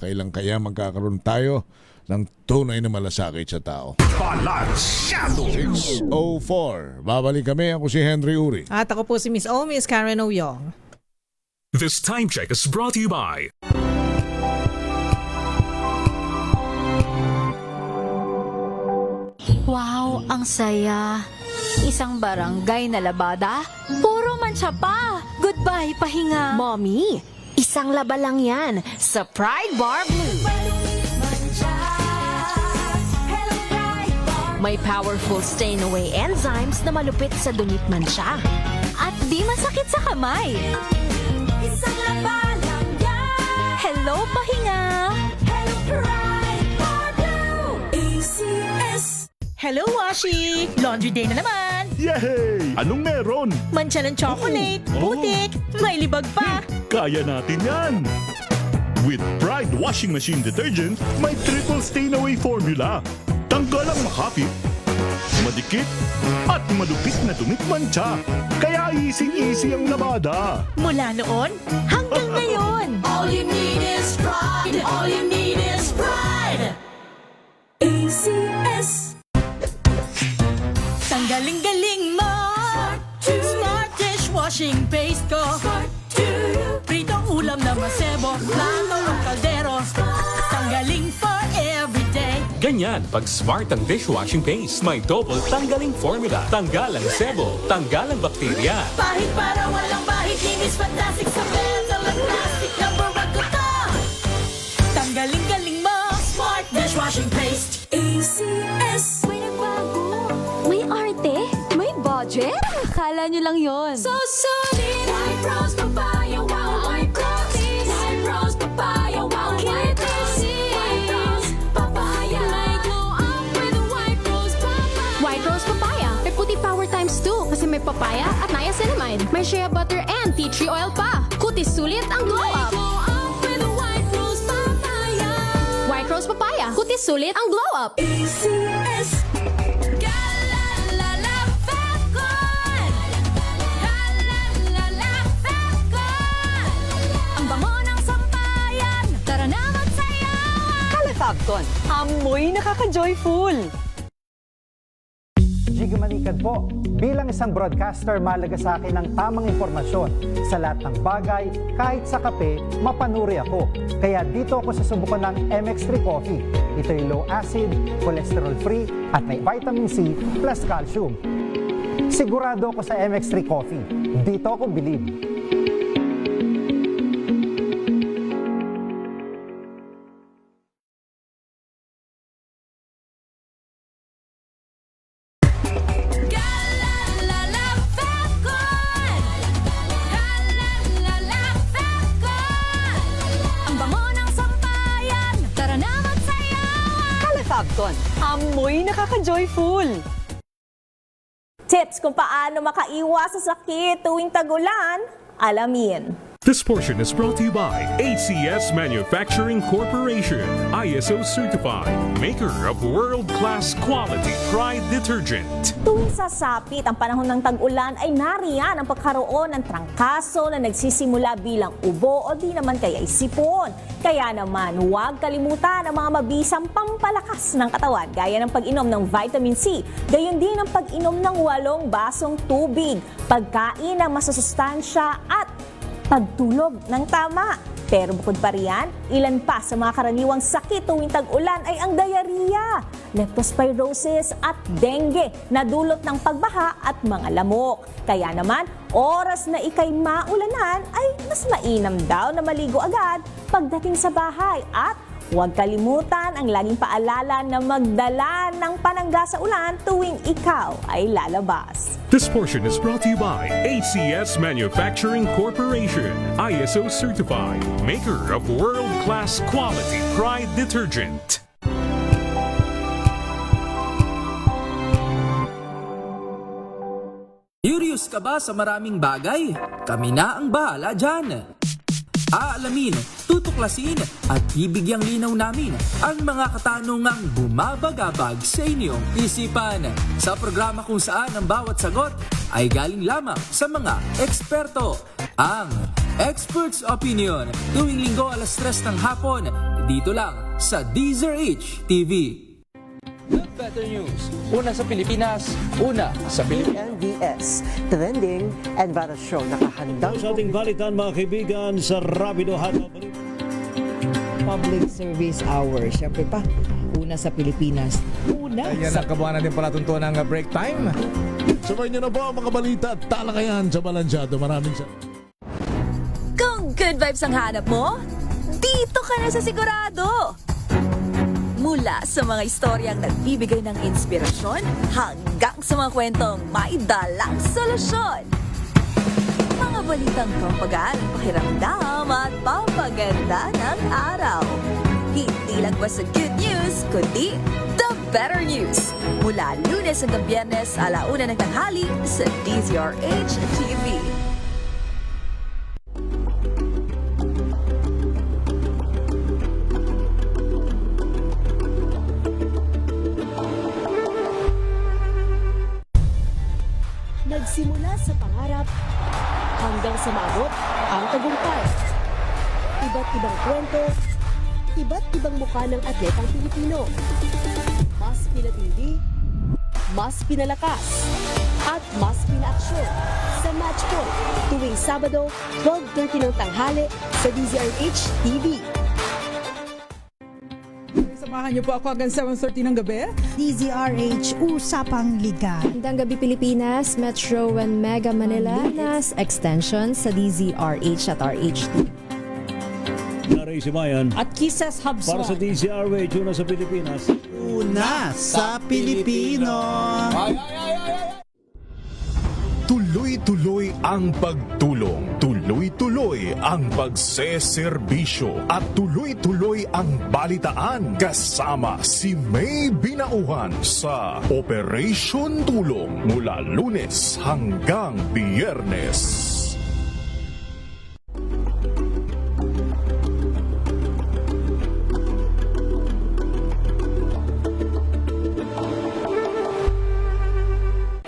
Kailan kaya magkakaroon tayo ng tunay na malasakit sa tao? 6:04. Babalik kami. Ako si Henry Uri. At ako po si Miss Karen Oyong. This time check is brought to you by Wow, ang saya. Isang barangay na labada, puro mancha pa. Goodbye, pahinga. Mommy, isang laba lang yan sa Pride Bar Blue. May powerful stain-away enzymes na malupit sa dunit mancha. At di masakit sa kamay. Isang laba lang yan. Hello, pahinga. Hello, Pride Bar Blue. ACS. Hello, Washi! Laundry day na naman! Yay! Anong meron? Mancha ng chocolate, putik, may libag pa! Kaya natin yan! With Pride Washing Machine Detergent, may triple stain-away formula. Tanggal ang makapit, madikit, at madupit na dumit-mancha. Kaya easy-easy ang labada. Mula noon hanggang ngayon! All you need is pride. All you need is pride. ACS. Tanggaling-galing mo! Smart dishwashing paste ko! Pritong ulam na masebo, plato o kaldero. Tanggaling for everyday. Ganyan, pag smart ang dishwashing paste, may double tanggaling formula. Tanggal ang sebo, tanggal ang bakterya. Pahit para walang bahid. Linis fantastic sa metal at plastic. Number 1 ko to. Tanggaling-galing mo! Smart dishwashing paste. ACS. May nagbago. May arte. May budget. Akala nyo lang yon. So solid. White Rose Papaya. Wow, White Rose. White Rose Papaya. Wow, White Rose. White Rose Papaya. May glow up with White Rose Papaya. White Rose Papaya. May puti power times 2 kasi may papaya at niacinamide. May shea butter and tea tree oil pa. Kutis sulit ang glow up. Glow up with White Rose Papaya. White Rose Papaya. Kutis sulit ang glow up. ACS. Galalala Falcon. Galalala Falcon. Ang bango ng sampayan. Tara na magsayawan. Kalafabcon, amoy nakaka-joyful. Jiggy Manikad po. Bilang isang broadcaster, mahalaga sa akin ang tamang impormasyon sa lahat ng bagay. Kahit sa kape, mapanuri ako. Kaya dito ako susubukan ng MX3 Coffee. Ito'y low acid, cholesterol free, at may vitamin C plus calcium. Sigurado ako sa MX3 Coffee. Dito ako bilib. Galalala Falcon. Galalala Falcon. Ang bango ng sampayan. Tara na magsayawan. Kalafabcon, amoy nakaka-joyful. Tips kung paano makaiwas sa sakit tuwing tag-ulan, alamin. This portion is brought to you by ACS Manufacturing Corporation, ISO certified, maker of world-class quality Pride detergent. Tuwing sasapit ang panahon ng tag-ulan ay nariyan ang pagkaroon ng trangkaso na nagsisimula bilang ubo o di naman kaya sipon. Kaya naman, huwag kalimutan ang mga mabisang pampalakas ng katawan gaya ng pag-inom ng vitamin C, gayon din ang pag-inom ng 8 basong tubig, pagkain ng masasustansya at pagtulog ng tama. Pero bukod pa riyan, ilan pa sa mga karaniwang sakit tuwing tag-ulan ay ang diarrhea, leptospirosis at dengue na dulot ng pagbaha at mga lamok. Kaya naman, oras na ikay maulanan ay mas mainam daw na maligo agad pagdating sa bahay at huwag kalimutan ang laging paalala na magdala ng panangga sa ulan tuwing ikaw ay lalabas. This portion is brought to you by ACS Manufacturing Corporation, ISO certified, maker of world-class quality Pride detergent. Curious ka ba sa maraming bagay? Kami na ang bahala dyan. Aalamin, tutuklasin at bibigyang linaw namin ang mga katanungang bumabagabag sa inyong isipan. Sa programa kung saan ang bawat sagot ay galing lamang sa mga eksperto. Ang Expert's Opinion, tuwing linggo 3:00 ng hapon, dito lang sa DZRH TV. Better news. Una sa Pilipinas, una sa Pilipinas. NVS, trending and battle show. Nakahandang sa ating balitan mga kaibigan sa Rapido Hotdog. Public Service Hour. Siyempre pa, una sa Pilipinas. Una Ayan sa... ang kabuhanan din pala tuntuan ng break time. Sabay niyo na po ang mga balita at talakayan sa Balansyado. Maraming sa... Kung good vibes ang hanap mo, dito ka na sa Sigurado! Mula sa mga istoryang nagbibigay ng inspirasyon hanggang sa mga kwentong may dalang solusyon. Mga balitang pampagaan ng pakiramdam at pampaganda ng araw. Hindi lang basta good news, kundi the better news. Mula Lunes hanggang Biyernes, 1:00 ng tanghali sa DZRH TV. Nagsimula sa pangarap hanggang sa maabot ang tagumpay. Iba't ibang kwento, iba't ibang mukha ng atletang Pilipino. Mas pinatindi, mas pinalakas, at mas pinaaksyon sa Match Point tuwing Sabado, 12:30 ng tanghali sa DZRH TV. Samahan niyo po ako hanggang 7:30 ng gabi. DZRH Usapang Liga. Magandang gabi Pilipinas, Metro and Mega Manila, Nas Extension sa DZRH at RH2. Naray si Mayan. At Kisses Hubson. Para sa DZRH, una sa Pilipinas. Una sa Pilipino. Tuloy-tuloy ang pagtulong, tuloy-tuloy ang pagseserbisyo, at tuloy-tuloy ang balitaan kasama si May Binauhan sa Operation Tulong mula Lunes hanggang Biyernes.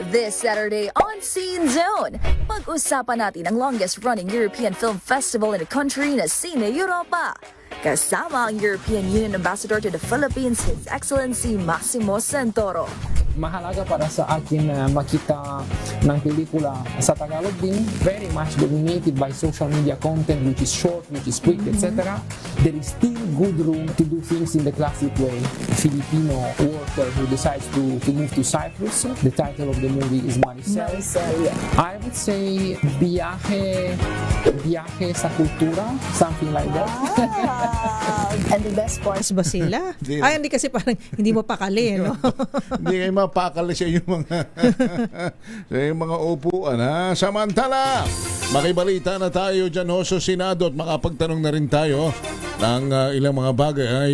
This Saturday on Scene Zone, pag-usapan natin ang longest-running European Film Festival in the country na Cine Europa. Kasama ang European Union Ambassador to the Philippines, His Excellency Massimo Santoro. Mahalaga para sa akin na makita ng pelikula sa Tagalog din, very much dominated by social media content which is short, which is quick, etc. There is still good room to do things in the classic way. A Filipino worker who decides to move to Cyprus. The title of the movie is Maricel. I would say biyahe sa kultura, something like that. And the best part ba sila? Ay, hindi kasi parang hindi mo pakali, no? Hindi kayo mapakali sa yung mga upuan, ha? Samantala, makibalita na tayo dyan ho sa Senado at makapagtanong na rin tayo ng ilang mga bagay ay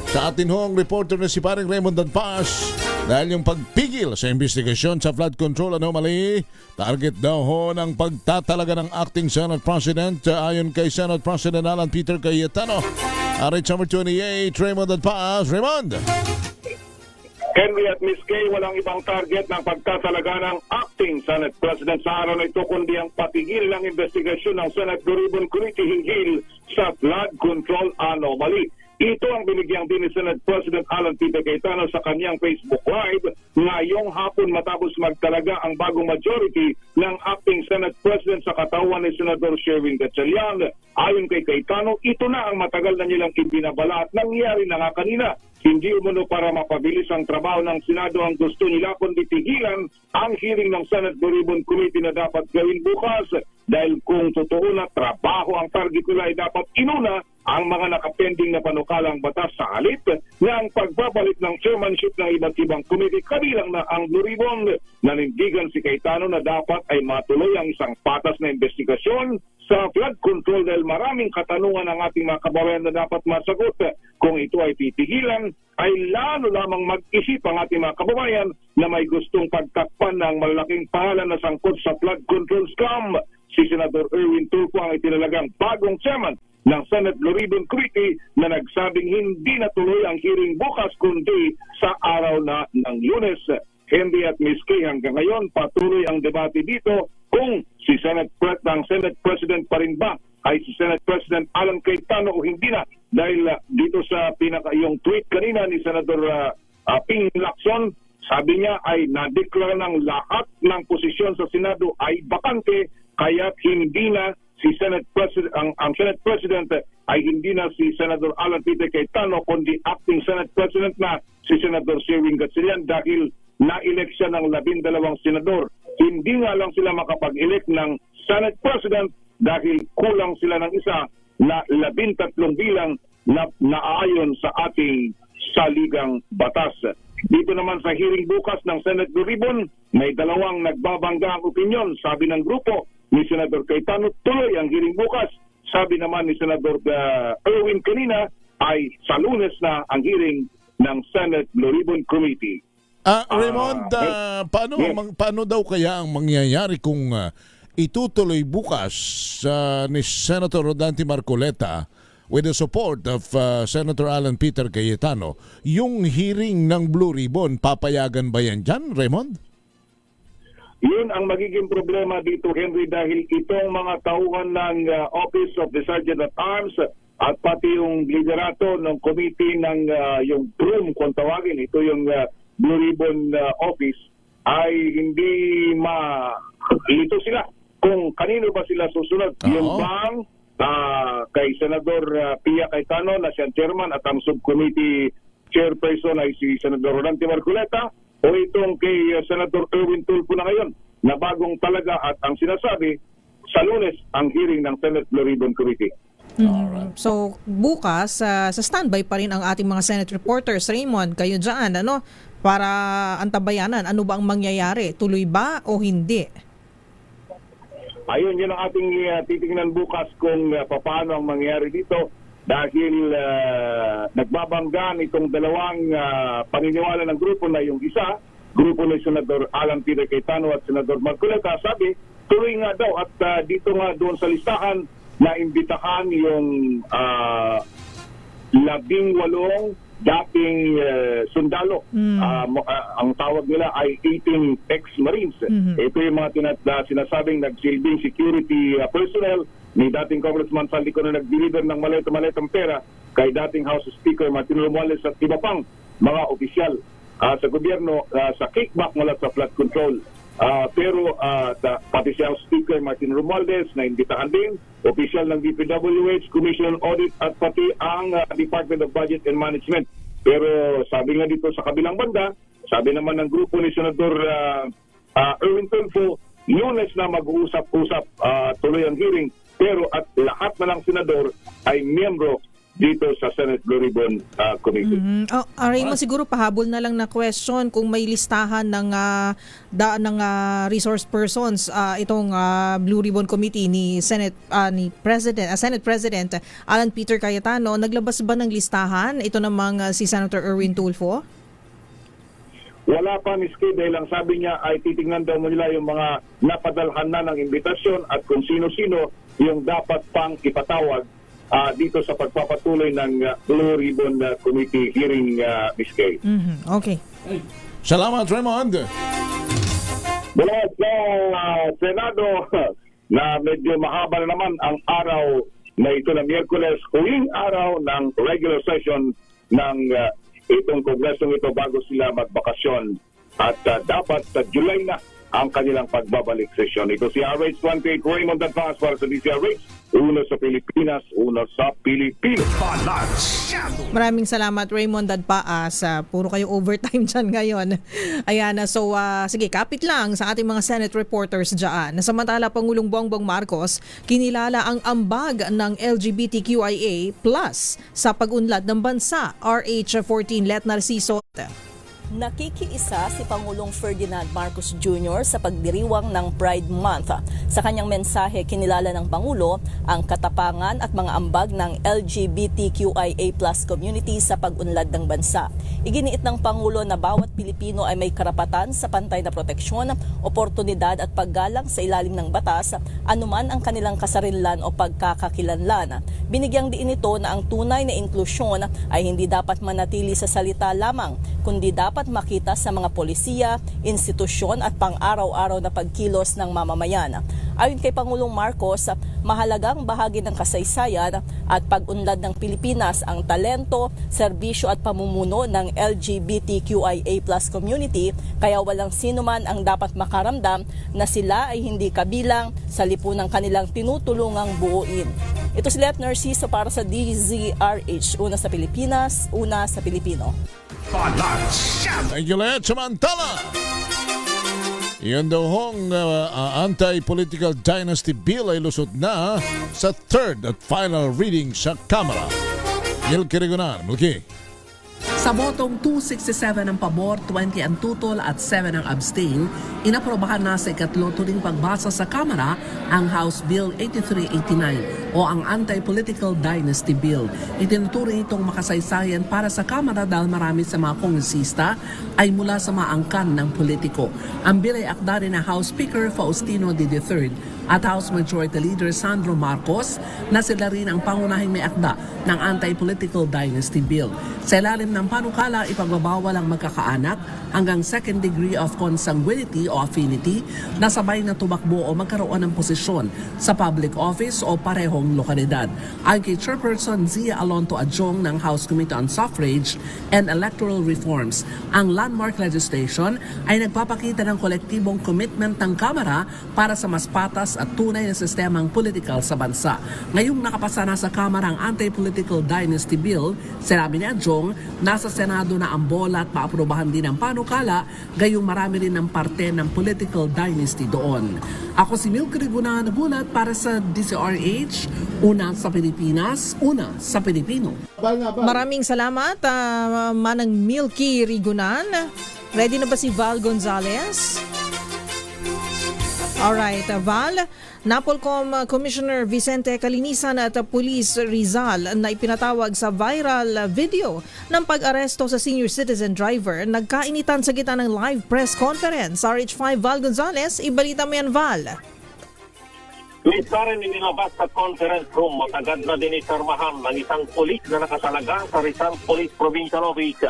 sa atin ho ang reporter na si paring Raymond Danpas dahil yung pagpigil sa investigasyon sa flood control anomaly, target daw ho ng pagtatalaga ng acting Senate President ayon kay Senate President Alan Peter Cayetano. RH number 28, Raymond Danpas. Raymond! Henry at Miss Kay, walang ibang target ng pagtatalaga ng acting Senate President sa araw na ito kundi ang patigil ng investigasyon ng Senate Blue Ribbon Committee hinggil sa flood control anomaly. Ito ang binigyang din ni Senate President Alan Peter Cayetano sa kanyang Facebook Live ngayong hapon matapos magtalaga ang bagong majority ng acting Senate President sa katawan ni Senador Sherwin Gatchalian. Ayon kay Cayetano, ito na ang matagal na nilang ibinabala at nangyari na nga kanina. Hindi umuno para mapabilis ang trabaho ng Senado ang gusto nila kundi tigilan ang hearing ng Senate Blue Ribbon Committee na dapat gawin bukas dahil kung totoo na trabaho ang target nila ay dapat inuna ang mga nakapending na panukalang batas sa halip na ang pagbabalik ng chairmanship ng iba't ibang committee kabilang na ang Blue Ribbon. Nanindigan si Cayetano na dapat ay matuloy ang isang patas na investigasyon sa flood control dahil maraming katanungan ng ating mga kababayan na dapat masagot. Kung ito ay titigilan, ay lalo lamang mag-isip ang ating mga kababayan na may gustong pagtakpan ng malalaking pangalan na sangkot sa flood control scam. Si Senador Erwin Tulfo ang itinalagang bagong chairman ng Senate Blue Ribbon Committee na nagsabing hindi natuloy ang hearing bukas kundi sa araw na ng Lunes. Henry at Miss Kay, hanggang ngayon patuloy ang debate dito kung si Senate President pa rin ba ay si Senate President Alan Cayetano o hindi na dahil dito sa yung tweet kanina ni Senador Ping Lacson, sabi niya ay na-declare ng lahat ng posisyon sa Senado ay bakante kaya hindi na si Senate President ang Senate President ay hindi na si Senador Alan Peter Cayetano kundi acting Senate President na si Senador Sherwin Gatchalian dahil na-elect siya ng 12 senador. Hindi nga lang sila makapag-elect ng Senate President dahil kulang sila ng isa na 13 bilang na naayon sa ating saligang batas. Dito naman sa hearing bukas ng Senate Blue Ribbon, may dalawang nagbabangga ang opinyon. Sabi ng grupo ni Senador Cayetano, tuloy ang hearing bukas. Sabi naman ni Senador Erwin kanina ay sa Lunes na ang hearing ng Senate Blue Ribbon Committee. Raymond, paano daw kaya ang mangyayari kung itutuloy bukas ni Senator Rodante Marcoleta with the support of Senator Alan Peter Cayetano, yung hearing ng Blue Ribbon, papayagan ba yan dyan, Raymond? Yun ang magiging problema dito, Henry, dahil itong mga tauhan ng Office of the Sergeant at Arms at pati yung liderato ng committee ng yung BROOM kung tawagin, ito yung Blue Ribbon Office, ay hindi malito sila kung kanino ba sila susunod. Yung bang kay Senador Pia Cayetano na siyang chairman at ang subcommittee chairperson ay si Senador Rodante Marcoleta, o itong kay Senator Erwin Tulfo na ngayon na bagong talaga at ang sinasabi sa Lunes ang hearing ng Senate Blue Ribbon Committee. So bukas sa standby pa rin ang ating mga Senate reporters. Raymond, kayo dyan, para antabayanan, ano ba ang mangyayari? Tuloy ba o hindi? Ayun, yun ang ating titingnan bukas kung paano ang mangyayari dito dahil nagbabanggan itong dalawang paniniwala ng grupo na yung isa, grupo ni Senador Alan Peter Cayetano at Senador Marcoleta, sabi, tuloy nga daw at dito nga doon sa listahan na imbitahan yung 18 dating sundalo. Ang tawag nila ay 18 ex-Marines. Ito yung mga sinasabing nagsilbing security personnel ni dating Congressman Saldico na nag-deliver ng maleta-maletang pera kay dating House Speaker Martin Romualdez at iba pang mga opisyal sa gobyerno sa kickback mula sa flood control. Pero pati si House Speaker Martin Romualdez na imbitahan din, opisyal ng DPWH, Commission on Audit at pati ang Department of Budget and Management. Pero sabi nga dito sa kabilang banda, sabi naman ng grupo ni Senador Erwin Tulfo, Lunes na mag-uusap-usap tuloy ang hearing, pero at lahat na ng senador ay miyembro dito sa Senate Blue Ribbon Committee. Raymond, siguro pahabol na lang na question kung may listahan ng resource persons itong Blue Ribbon Committee ni Senate President Alan Peter Cayetano. Naglabas ba ng listahan ito namang si Senator Erwin Tulfo? Wala pa, Ms. Kay, dahil ang sabi niya ay titingnan daw nila yung mga napadalhan na ng imbitasyon at kung sino-sino yung dapat pang ipatawag dito sa pagpapatuloy ng Blue Ribbon Committee hearing, Ms. Kay. Okay. Salamat, Raymond. Mula sa Senado na medyo mahaba na naman ang araw na ito na Miyerkules, huling araw ng regular session ng itong kongresong ito bago sila magbakasyon at dapat sa July na ang kanilang pagbabalik session. Ito si RH28 Raymond Advance para sa DCRH. Una sa Pilipinas, una sa Pilipino. Maraming salamat, Raymond Dadpaas. Puro kayo overtime dyan ngayon. Ayan, so sige, kapit lang sa ating mga Senate reporters dyan. Samantala, Pangulong Bongbong Marcos, kinilala ang ambag ng LGBTQIA+ sa pag-unlad ng bansa. RH14 Let Narciso. Nakikiisa si Pangulong Ferdinand Marcos Jr. sa pagdiriwang ng Pride Month. Sa kanyang mensahe, kinilala ng Pangulo ang katapangan at mga ambag ng LGBTQIA+ community sa pag-unlad ng bansa. Iginiit ng Pangulo na bawat Pilipino ay may karapatan sa pantay na proteksyon, oportunidad at paggalang sa ilalim ng batas, anuman ang kanilang kasarinlan o pagkakakilanlan. Binigyang diin ito na ang tunay na inklusyon ay hindi dapat manatili sa salita lamang, kundi dapat makita sa mga polisiya, institusyon at pang-araw-araw na pagkilos ng mamamayan. Ayon kay Pangulong Marcos, mahalagang bahagi ng kasaysayan at pag-unlad ng Pilipinas ang talento, serbisyo at pamumuno ng LGBTQIA+ community, kaya walang sino man ang dapat makaramdam na sila ay hindi kabilang sa lipunang kanilang tinutulungang buuin. Ito si Let Narciso para sa DZRH. Una sa Pilipinas, una sa Pilipino. Thank you, Let. Samantala, yan daw hong anti-political dynasty bill ay lusot na sa third at final reading sa Kamara. Milky Regonan, Milky. Sa botong 267 ang pabor, 20 ang tutol at 7 ang abstain, inaprobahan na sa ikatlo tuling pagbasa sa Kamara ang House Bill 8389 o ang Anti-Political Dynasty Bill. Itinuturing itong makasaysayan para sa Kamara dahil marami sa mga kongresista ay mula sa maangkan ng politiko. Ang bill ay akda rin ng House Speaker Faustino D. III at House Majority Leader Sandro Marcos na sila rin ang pangunahing may akda ng Anti-Political Dynasty Bill. Sa ilalim ng panukala, ipagbabawal ang magkakaanak hanggang second degree of consanguinity o affinity na sabay na tumakbo o magkaroon ng posisyon sa public office o parehong lokalidad. Ayon kay Chairperson Zia Alonto Adjong ng House Committee on Suffrage and Electoral Reforms, ang landmark legislation ay nagpapakita ng kolektibong commitment ng Kamara para sa mas patas at tunay na sistemang politikal sa bansa. Ngayong nakapasa na sa Kamara ang Anti-Political Dynasty Bill, sinabi ni Adjong, nasa Senado na ang bola at maaprubahan din ang panukala, gayong marami rin ng parte ng political dynasty doon. Ako si Milky Rigunan, nagulat para sa DCRH, una sa Pilipinas, una sa Pilipino. Maraming salamat, Manang Milky Rigunan. Ready na ba si Val Gonzalez? Alright, Val, Napolcom Commissioner Vicente Calinisan at Police Rizal na ipinatawag sa viral video ng pag-aresto sa senior citizen driver nagkainitan sa gitna ng live press conference. RH5 Val Gonzalez, ibalita mo yan, Val. Miss Karen, inilabas sa conference room, matagad na din isarmahan ng isang polis na nakatalaga sa Rizal Police Provincial Office.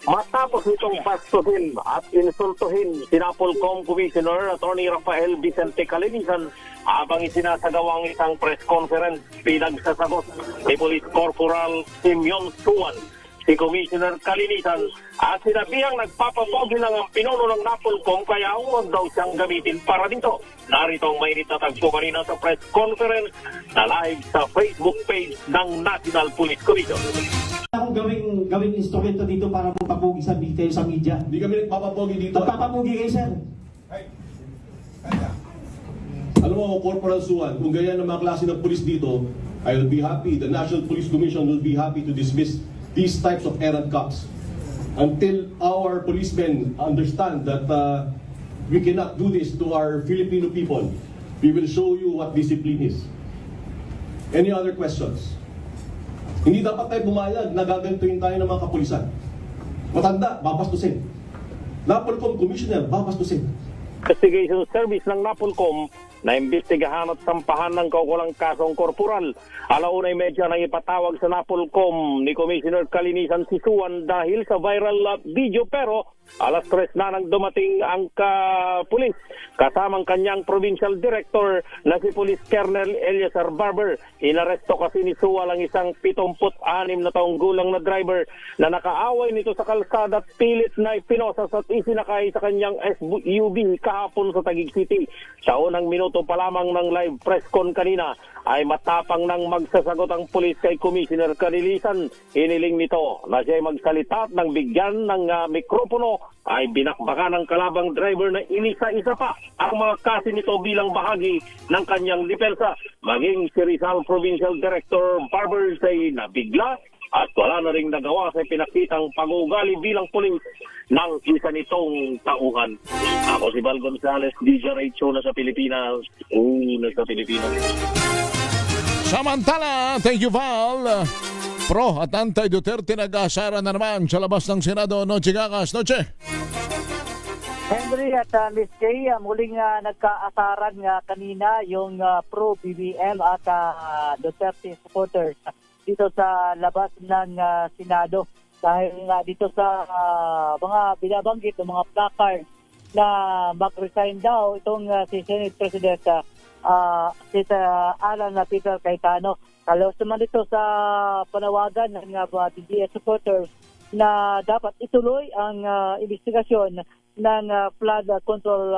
Matapos itong bastuhin at insultuhin si Napolcom Commissioner Attorney Rafael Vicente Calinisan habang isinasagawang isang press conference, pinagsasagot ni Police Corporal Simeon Suwan si Commissioner Calinisan at sinabihang nagpapapogi lang ang pinuno ng Napolcom kaya huwag daw siyang gamitin para dito. Narito ang mainit na tagpo kanina sa press conference na live sa Facebook page ng National Police Commission. Akong gawing instrumento dito para magpapogi sa media. Hindi kami nagpapapogi dito. Nagpapapogi kayo, sir. Alam mo, Corporal Suwan, kung ganyan ang mga klase ng police dito, I will be happy, the National Police Commission will be happy to dismiss these types of errant cops until our policemen understand that we cannot do this to our Filipino people. We will show you what discipline is. Any other questions? Hindi dapat tayo bumayag na gagantuin tayo ng mga kapulisan. Matanda, babastusin. Napolcom Commissioner, babastusin. Investigation Service ng Napolcom na imbestigahan at sampahan ng kaukulang kasong korporal. Alaunay medya nang ipatawag sa Napolcom ni Commissioner Calinisan si Suwan dahil sa viral video, pero alas 3 na nang dumating ang pulis kasamang kanyang provincial director na si Police Colonel Eliazar Barber. Inaresto kasi ni Suwan ang isang 76 na taong gulang na driver na nakaaway nito sa kalsada at pilit na ipinosas at isinakay sa kanyang SUV kahapon sa Taguig City. Sa unang minuto pa lamang ng live press con kanina ay matapang nang magsasagot ang pulis kay Commissioner Calinisan. Hiniling nito na siya ay magsalita at nang bigyan ng mikropono ay binakbakan ng kalabang driver na inisa-isa pa ang mga kasi nito bilang bahagi ng kanyang depensa. Maging si Rizal Provincial Director Barber ay nabigla at wala na ring nagawa sa pinakitang pag-uugali bilang pulis ng isa nitong tauhan. Ako si Val Gonzalez, DZRH, una sa Pilipinas, una sa Pilipinas. Samantala, thank you, Val. Pro at anti-Duterte nag-aasara na naman sa labas ng Senado. Noche Gagas, Noche. Henry at Miss Kay, muling nagkaasaran kanina yung pro-BBM at Duterte supporters dito sa labas ng Senado. Dahil dito sa mga binabanggit ng mga placard na mag-resign daw itong si Senate President si Alan Peter Cayetano. Kalos naman dito sa panawagan ng DDS supporters na dapat ituloy ang investigasyon ng flood control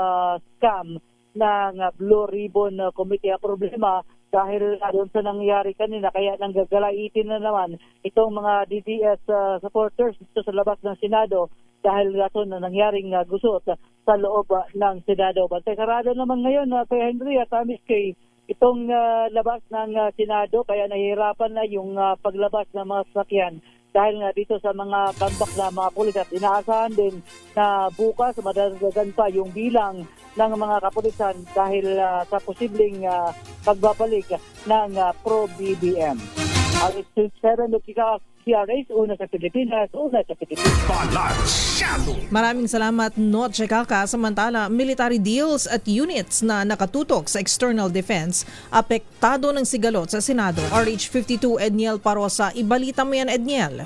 scam ng Blue Ribbon Committee. Problema dahil doon sa nangyari kanina, kaya nanggagalaitin na naman itong mga DDS supporters dito sa labas ng Senado dahil rason na nangyaring gusot sa loob ng Senado. Bantay sarado naman ngayon kay Henry at Miss Kay itong labas ng Senado, kaya nahihirapan na yung paglabas ng mga sasakyan dahil nga dito sa mga kambak na mga pulis at inaasahan din na bukas madadagdagan pa yung bilang ng mga kapulisan dahil sa posibleng pagbabalik ng pro-BBM. Ang 7 CRAs, una sa Pilipinas, una sa Pilipinas. Maraming salamat, Noche Kaka. Samantala, military deals at units na nakatutok sa external defense apektado ng sigalot sa Senado. RH52 Edniel Parosa, ibalita mo yan, Edniel.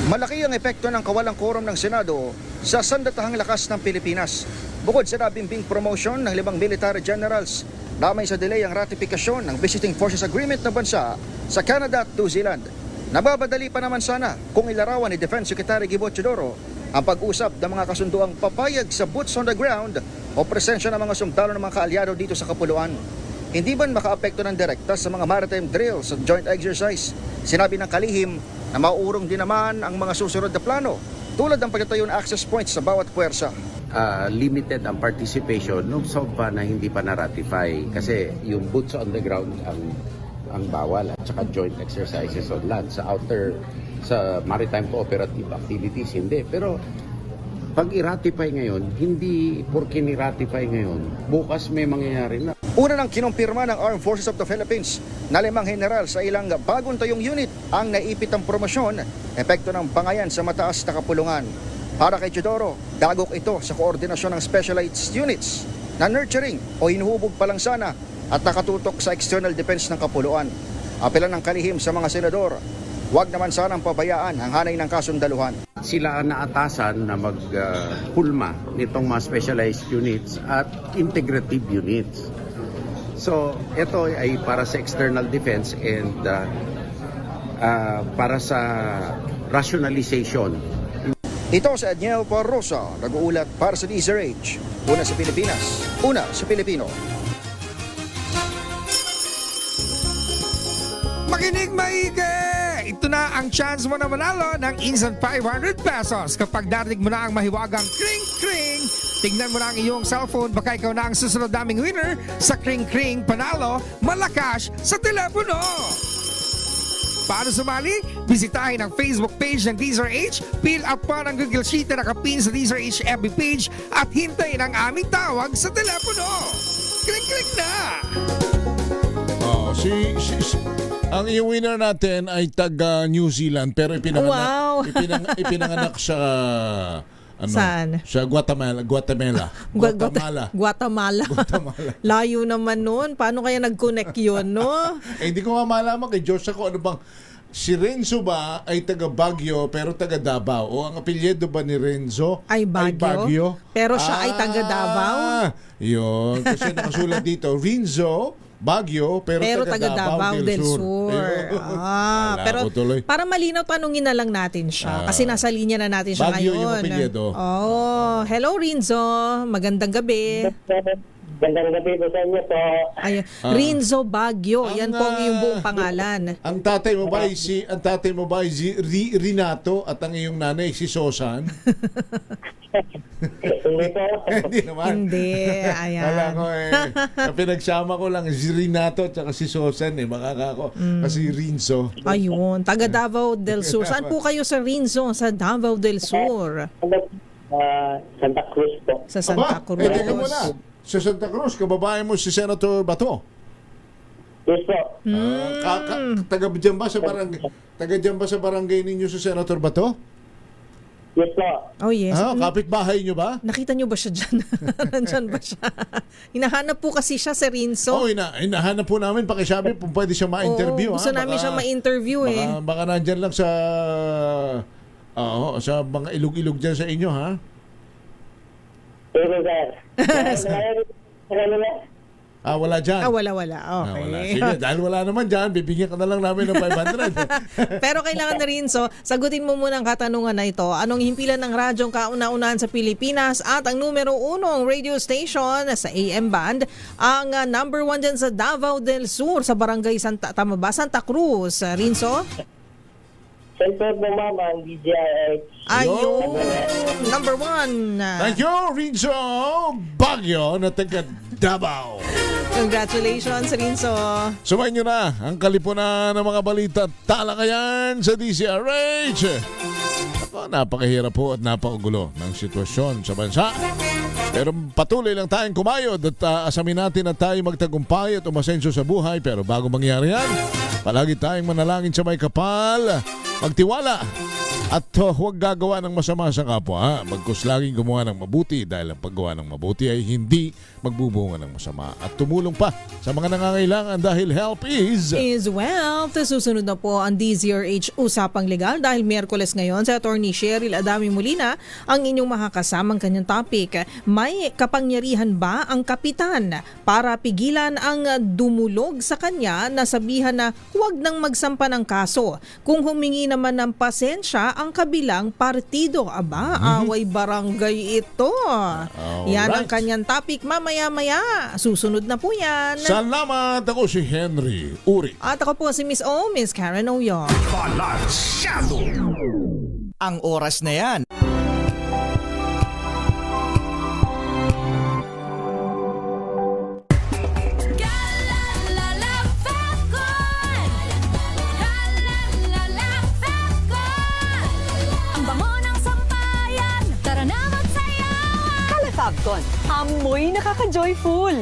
Malaki ang epekto ng kawalang quorum ng Senado sa sandatahang lakas ng Pilipinas. Bukod sa nabimbing promotion ng 5 military generals, damay sa delay ang ratifikasyon ng Visiting Forces Agreement ng bansa sa Canada at New Zealand. Nababadali pa naman sana kung ilarawan ni Defense Secretary Gibo Teodoro ang pag-usap ng mga kasunduang papayag sa boots on the ground o presensya ng mga sundalo ng mga kaalyado dito sa Kapuluan. Hindi man makaapekto ng direkta sa mga maritime drills at joint exercise. Sinabi ng kalihim na mauurong din naman ang mga susunod na plano tulad ng pagtatayo ng access points sa bawat puwersa. Limited ang participation nung SOGPA na hindi pa na-ratify kasi yung boots on the ground ang bawal at saka joint exercises on land sa sa maritime cooperative activities hindi, pero pag i-ratify ngayon, hindi porke ni-ratify ngayon, bukas may mangyayari na. Una nang kinumpirma ng Armed Forces of the Philippines na 5 general sa ilang bagong tayong unit ang naipit ang promosyon, epekto ng bangayan sa mataas na kapulungan. Para kay Teodoro, dagok ito sa koordinasyon ng specialized units na nurturing o hinuhubog pa lang sana at nakatutok sa external defense ng Kapuluan. Apelan ng kalihim sa mga senador, huwag naman sanang pabayaan ang hanay ng kasundaluhan. Sila ang naatasan na magpulma nitong mga specialized units at integrative units. So, ito ay para sa external defense and para sa rationalization. Ito sa Edniel Parrosa, nag-uulat para sa DZRH. Una sa Pilipinas, una sa Pilipino. Makinig maigi! Ito na ang chance mo na manalo ng instant 500 pesos kapag darinig mo na ang mahiwagang kring-kring. Tignan mo na ang iyong cellphone, baka ikaw na ang susunod naming winner sa kring-kring panalo malakas sa telepono. Paano sumali? Bisitahin ang Facebook page ng DZRH, fill up pa ng Google Sheet na nakapin sa DZRH FB page at hintayin ang aming tawag sa telepono. Kring-kring na! Ang winner natin ay taga New Zealand pero ipinanganak sa Saan? Sa Guatemala. Layo naman nun. Paano kaya nag-connect yun, no? Hindi ko nga malaman kay Josh ako ano bang si Renzo ba ay taga Baguio pero taga Davao? O ang apelyido ba ni Renzo ay Baguio? Pero siya ay taga Davao? Yun. Kasi nakasulat dito, Renzo Baguio, pero taga Davao del Sur. Pero para malinaw, tanungin na lang natin siya. Kasi nasa linya na natin siya Baguio ngayon. Yung apelyido. Hello Renzo. Magandang gabi. Magandang gabi po sa inyo po. Renzo Baguio. Yan po ang iyong buong pangalan. Ang tatay mo ba ay si Renato at ang iyong nanay si Sosan? Hindi naman. Hindi. Ayan. Alam ko pinagsama ko lang si Renato at si Sosan makakako. Kasi Renzo. Ayun. Taga Davao del Sur. Saan po kayo sa Renzo? Sa Davao del Sur? Santa Cruz po. Sa Santa Cruz. Teka muna. Sa Santa Cruz, kababae mo si Senator Bato? Yes po. Taga dyan ba sa barangay ninyo si Senator Bato? Yes po. Oh yes. Kapitbahay nyo ba? Nakita nyo ba siya dyan? Nandyan ba siya? Hinahanap po kasi siya si Renzo. Hinahanap po namin. Pakisabi kung pwede siya ma-interview. Gusto namin siya ma-interview Baka nandyan lang sa mga ilog-ilog dyan sa inyo, ha? Wala dyan. Wala. Okay. Wala. Sige, dahil wala naman dyan, bibigyan ka na lang namin ng 500. Pero kailangan na rin, sagutin mo muna ang katanungan na ito. Anong himpilan ng radyong kauna-unahan sa Pilipinas at ang numero 1 radio station sa AM band, ang number 1 dyan sa Davao del Sur, sa barangay Santa Cruz. Rinso? Siyempre po mama, ang DZRH. Ayun, number 1. Thank you, Rinso Baguio na taga Davao. Congratulations, Rinso. Sumayin nyo na ang kalipunan ng mga balita at talakayan sa DZRH. Ako, napakahirap po at napakagulo ng sitwasyon sa bansa. Pero patuloy lang tayong kumayod at asamin natin na tayo magtagumpay at umasenso sa buhay. Pero bago mangyari yan, palagi tayong manalangin sa may kapal, magtiwala at huwag gagawa ng masama sa kapwa. Bagkus laging gumawa ng mabuti dahil ang paggawa ng mabuti ay hindi magbubunga ng masama. At tumulong pa sa mga nangangailangan dahil help is wealth. Susunod na po ang DZRH Usapang Legal dahil Miyerkules ngayon sa Attorney Cheryl Adami Molina ang inyong makakasamang kanyang topic. May kapangyarihan ba ang kapitan para pigilan ang dumulog sa kanya na sabihan na huwag nang magsampa ng kaso? Kung humingi naman ng pasensya ang kabilang partido, away barangay ito. Yan ang kanyang topic mamaya-maya. Susunod na po yan. Salamat. Ako si Henry Uri. At ako po si Miss O, Miss Karen Oyong. Balansyado! Ang oras na yan. Fabcon, amoy nakaka-joyful.